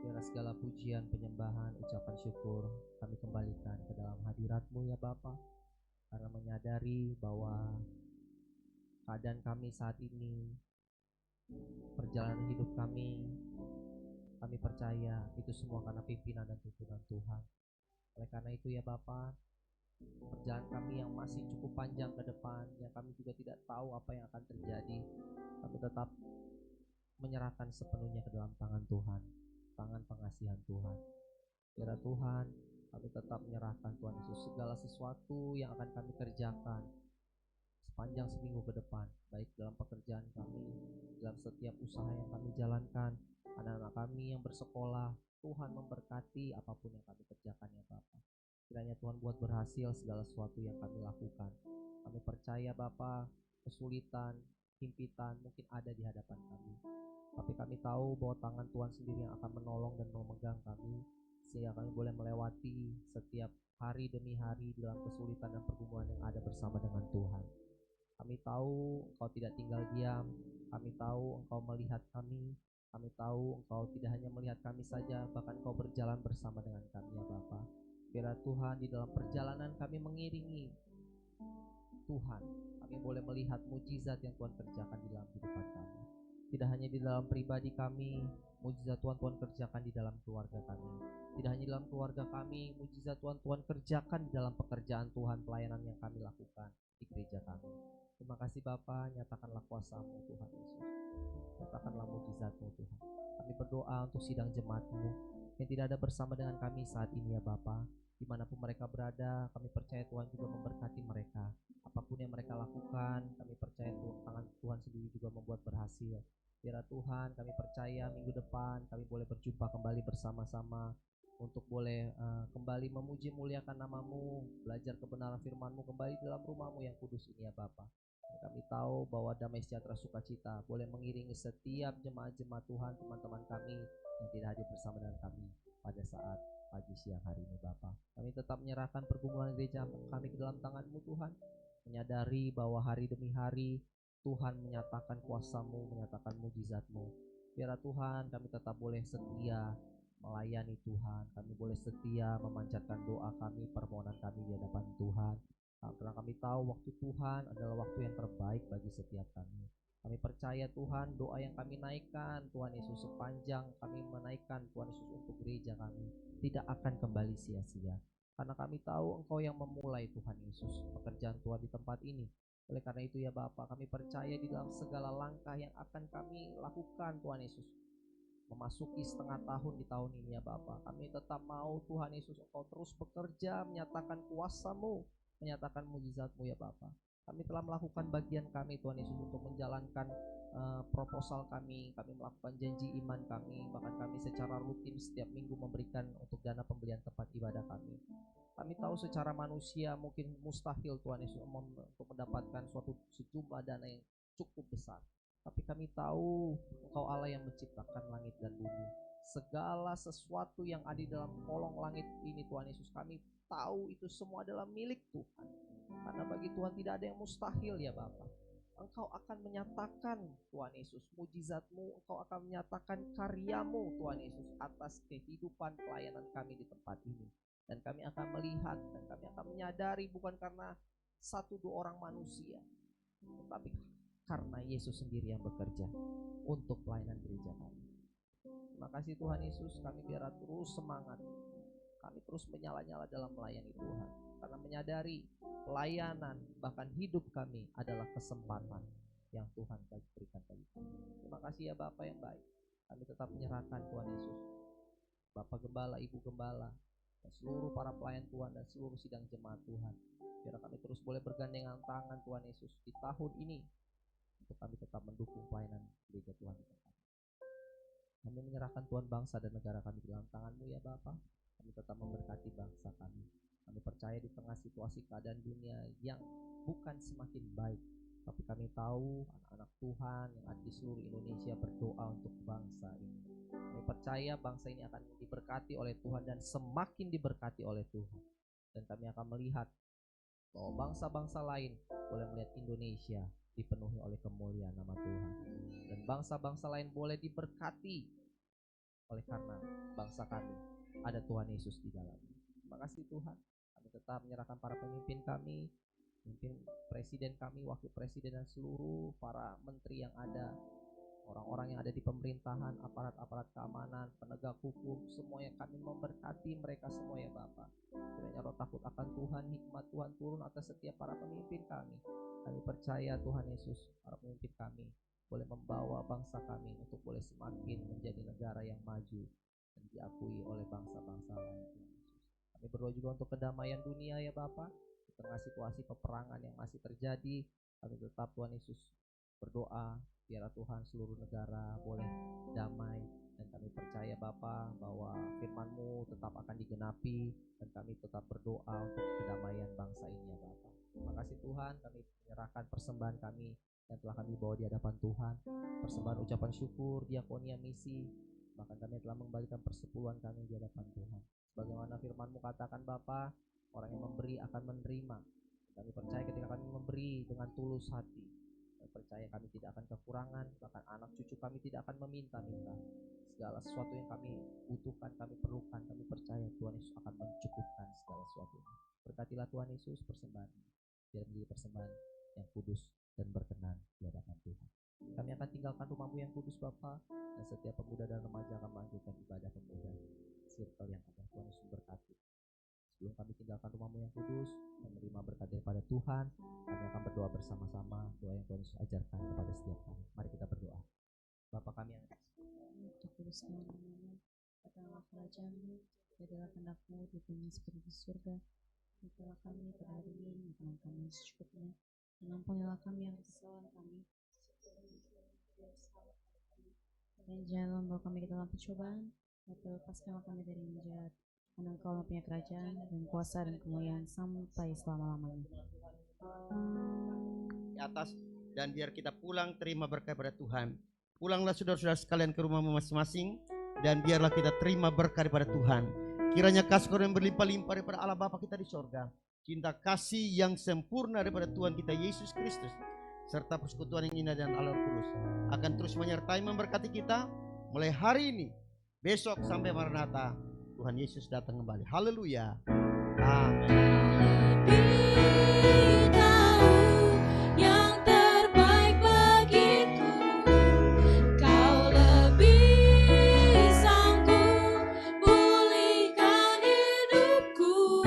Biar segala pujian, penyembahan, ucapan syukur kami kembalikan ke dalam hadirat-Mu ya Bapa. Karena menyadari bahwa keadaan kami saat ini, perjalanan hidup kami percaya itu semua karena pimpinan dan tuntunan Tuhan. Oleh karena itu ya Bapa, perjalanan kami yang masih cukup panjang ke depan, yang kami juga tidak tahu apa yang akan terjadi, kami tetap menyerahkan sepenuhnya ke dalam tangan Tuhan, tangan pengasihan Tuhan. Biar Tuhan, kami tetap menyerahkan Tuhan Yesus segala sesuatu yang akan kami kerjakan sepanjang seminggu ke depan, baik dalam pekerjaan kami, dalam setiap usaha yang kami jalankan, anak-anak kami yang bersekolah. Tuhan memberkati apapun yang kami kerjakan ya Bapa. Kiranya Tuhan buat berhasil segala sesuatu yang kami lakukan. Kami percaya Bapa, kesulitan, himpitan mungkin ada di hadapan kami, tapi kami tahu bahwa tangan Tuhan sendiri yang akan menolong dan memegang kami, sehingga kami boleh melewati setiap hari demi hari dalam kesulitan dan pergumulan yang ada bersama dengan Tuhan. Kami tahu Engkau tidak tinggal diam, kami tahu Engkau melihat kami tahu Engkau tidak hanya melihat kami saja, bahkan Engkau berjalan bersama dengan kami ya Bapa. Biar Tuhan di dalam perjalanan kami mengiringi Tuhan, kami boleh melihat mujizat yang Tuhan kerjakan di dalam kehidupan kami. Tidak hanya di dalam pribadi kami, mujizat Tuhan kerjakan di dalam keluarga kami. Tidak hanya di dalam keluarga kami, mujizat Tuhan kerjakan di dalam pekerjaan Tuhan, pelayanan yang kami lakukan di gereja kami. Terima kasih Bapa, nyatakanlah kuasa-Mu Tuhan Yesus. Nyatakanlah mujizat-Mu Tuhan. Kami berdoa untuk sidang jemaat-Mu yang tidak ada bersama dengan kami saat ini ya Bapa. Dimanapun mereka berada, kami percaya Tuhan juga memberkati mereka. Apapun yang mereka lakukan, kami percaya tangan Tuhan sendiri juga membuat berhasil. Biar Tuhan, kami percaya minggu depan kami boleh berjumpa kembali bersama-sama untuk boleh kembali memuji muliakan nama-Mu, belajar kebenaran firman-Mu kembali dalam rumah-Mu yang kudus ini ya Bapa. Kami tahu bahwa damai sejahtera sukacita boleh mengiringi setiap jemaat-jemaat Tuhan, teman-teman kami yang tidak hadir bersama dengan kami pada saat pagi siang hari ini Bapa. Kami tetap menyerahkan pergumulan gereja kami ke dalam tangan-Mu Tuhan, menyadari bahwa hari demi hari Tuhan menyatakan kuasa-Mu, menyatakan mujizat-Mu. Biar Tuhan kami tetap boleh setia melayani Tuhan, kami boleh setia memanjatkan doa kami, permohonan kami di hadapan Tuhan. Karena kami tahu waktu Tuhan adalah waktu yang terbaik bagi setiap kami. Kami percaya Tuhan, doa yang kami naikkan Tuhan Yesus sepanjang kami menaikkan Tuhan Yesus untuk gereja kami tidak akan kembali sia-sia. Karena kami tahu Engkau yang memulai Tuhan Yesus pekerjaan Tuhan di tempat ini. Oleh karena itu ya Bapa, kami percaya di dalam segala langkah yang akan kami lakukan Tuhan Yesus, memasuki setengah tahun di tahun ini ya Bapa, kami tetap mau Tuhan Yesus Engkau terus bekerja, menyatakan kuasa-Mu, menyatakan mujizat-Mu ya Bapa. Kami telah melakukan bagian kami Tuhan Yesus untuk menjalankan proposal kami melakukan janji iman kami, bahkan kami secara rutin setiap minggu memberikan untuk dana pembelian tempat ibadah kami. Kami tahu secara manusia mungkin mustahil Tuhan Yesus untuk mendapatkan suatu sejumlah dana yang cukup besar. Tapi kami tahu Engkau Allah yang menciptakan langit dan bumi. Segala sesuatu yang ada di dalam kolong langit ini Tuhan Yesus, kami tahu itu semua adalah milik Tuhan. Karena bagi Tuhan tidak ada yang mustahil ya Bapa. Engkau akan menyatakan Tuhan Yesus mujizat-Mu, Engkau akan menyatakan karya-Mu Tuhan Yesus atas kehidupan pelayanan kami di tempat ini. Dan kami akan melihat dan kami akan menyadari bukan karena satu dua orang manusia, tetapi karena Yesus sendiri yang bekerja untuk pelayanan gereja kami. Terima kasih Tuhan Yesus, kami biar terus semangat, kami terus menyala-nyala dalam melayani Tuhan. Karena menyadari pelayanan bahkan hidup kami adalah kesempatan yang Tuhan berikan bagi kami. Terima kasih ya Bapa yang baik, kami tetap menyerahkan Tuhan Yesus, Bapak Gembala, Ibu Gembala, dan seluruh para pelayan Tuhan dan seluruh sidang jemaat Tuhan. Biar kami terus boleh bergandengan tangan Tuhan Yesus di tahun ini untuk kami tetap mendukung pelayanan gereja Tuhan di tempat. Kami menyerahkan Tuhan bangsa dan negara kami di dalam tangan-Mu ya Bapa. Kami tetap memberkati bangsa kami. Kami percaya di tengah situasi keadaan dunia yang bukan semakin baik, tapi kami tahu anak-anak Tuhan yang ada di seluruh Indonesia berdoa untuk bangsa ini. Kami percaya bangsa ini akan diberkati oleh Tuhan dan semakin diberkati oleh Tuhan. Dan kami akan melihat bahwa bangsa-bangsa lain boleh melihat Indonesia dipenuhi oleh kemuliaan nama Tuhan. Dan bangsa-bangsa lain boleh diberkati oleh karena bangsa kami ada Tuhan Yesus di dalamnya. Terima kasih Tuhan. Kami tetap menyerahkan para pemimpin kami, pemimpin presiden kami, wakil presiden dan seluruh para menteri yang ada, orang-orang yang ada di pemerintahan, aparat-aparat keamanan, penegak hukum, semuanya kami memberkati mereka semua ya Bapa. Kiranya roh takut akan Tuhan, hikmat Tuhan turun atas setiap para pemimpin kami. Kami percaya Tuhan Yesus, para pemimpin kami boleh membawa bangsa kami untuk boleh semakin menjadi negara yang maju dan diakui oleh bangsa-bangsa lain Tuhan Yesus. Kami berdoa juga untuk kedamaian dunia ya Bapa. Di tengah situasi peperangan yang masih terjadi, kami tetap Tuhan Yesus berdoa biar Tuhan seluruh negara boleh damai. Dan kami percaya Bapa bahwa firman-Mu tetap akan digenapi, dan kami tetap berdoa untuk kedamaian bangsa ini ya Bapa. Terima kasih Tuhan, kami menyerahkan persembahan kami yang telah kami bawa di hadapan Tuhan, persembahan ucapan syukur, diakonia, misi, bahkan kami telah mengembalikan persepuluhan kami di hadapan Tuhan. Sebagaimana firman-Mu katakan Bapa, orang yang memberi akan menerima. Kami percaya ketika kami memberi dengan tulus hati, kami percaya kami tidak akan kekurangan, bahkan anak cucu kami tidak akan meminta-minta. Segala sesuatu yang kami butuhkan, kami perlukan, kami percaya Tuhan Yesus akan mencukupkan segala sesuatu. Berkatilah Tuhan Yesus persembahan ini. biar menjadi persembahan yang kudus dan berkenan di hadapan Tuhan. Kami akan tinggalkan rumah-Mu yang kudus Bapa, dan setiap pemuda dan remaja akan melanjutkan ibadah pemuda circle yang ada. Tuhan Yesus berkati. Sebelum kami tinggalkan rumah-Mu yang kudus, menerima berkat daripada Tuhan, kami akan berdoa bersama-sama doa yang Tuhan Yesus ajarkan kepada setiap kami. Mari kita berdoa. Bapa kami yang Dikuduskan namamu, datanglah kerajaan-Mu, jadilah kehendak-Mu di bumi seperti di surga. Berikanlah kami pada hari ini makanan kami secukupnya, dan ampunilah kami yang kesalahan kami, dan janganlah membawa kami ke dalam pencobaan, tapi lepaskanlah kami dari yang jahat. Karena Engkau punya kerajaan dan kuasa dan kemuliaan sampai selama-lamanya. Di atas, dan biar kita pulang terima berkat pada Tuhan. Pulanglah saudara-saudara sekalian ke rumahmu masing-masing, dan biarlah kita terima berkat daripada Tuhan. Kiranya kasih karunia yang berlimpah-limpah daripada Allah Bapa kita di sorga, cinta kasih yang sempurna daripada Tuhan kita Yesus Kristus, serta persekutuan yang indah dan Allah Kudus akan terus menyertai memberkati kita mulai hari ini, besok sampai Maranatha. Tuhan Yesus datang kembali. Haleluya. Amin. Lebih tahu yang terbaik bagiku, Kau lebih sanggup pulihkan hidupku.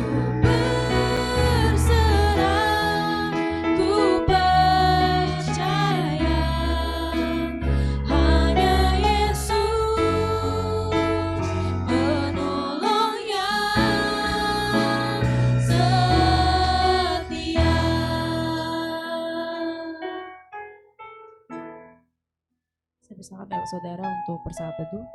Ku berserah, ku percaya, hanya Yesus penolong yang setia. Saya bersahabat Bapak Saudara untuk bersaat teduh.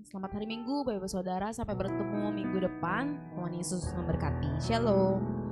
Selamat hari Minggu Bapak Saudara, sampai bertemu minggu depan. Tuhan Yesus memberkati. Shalom.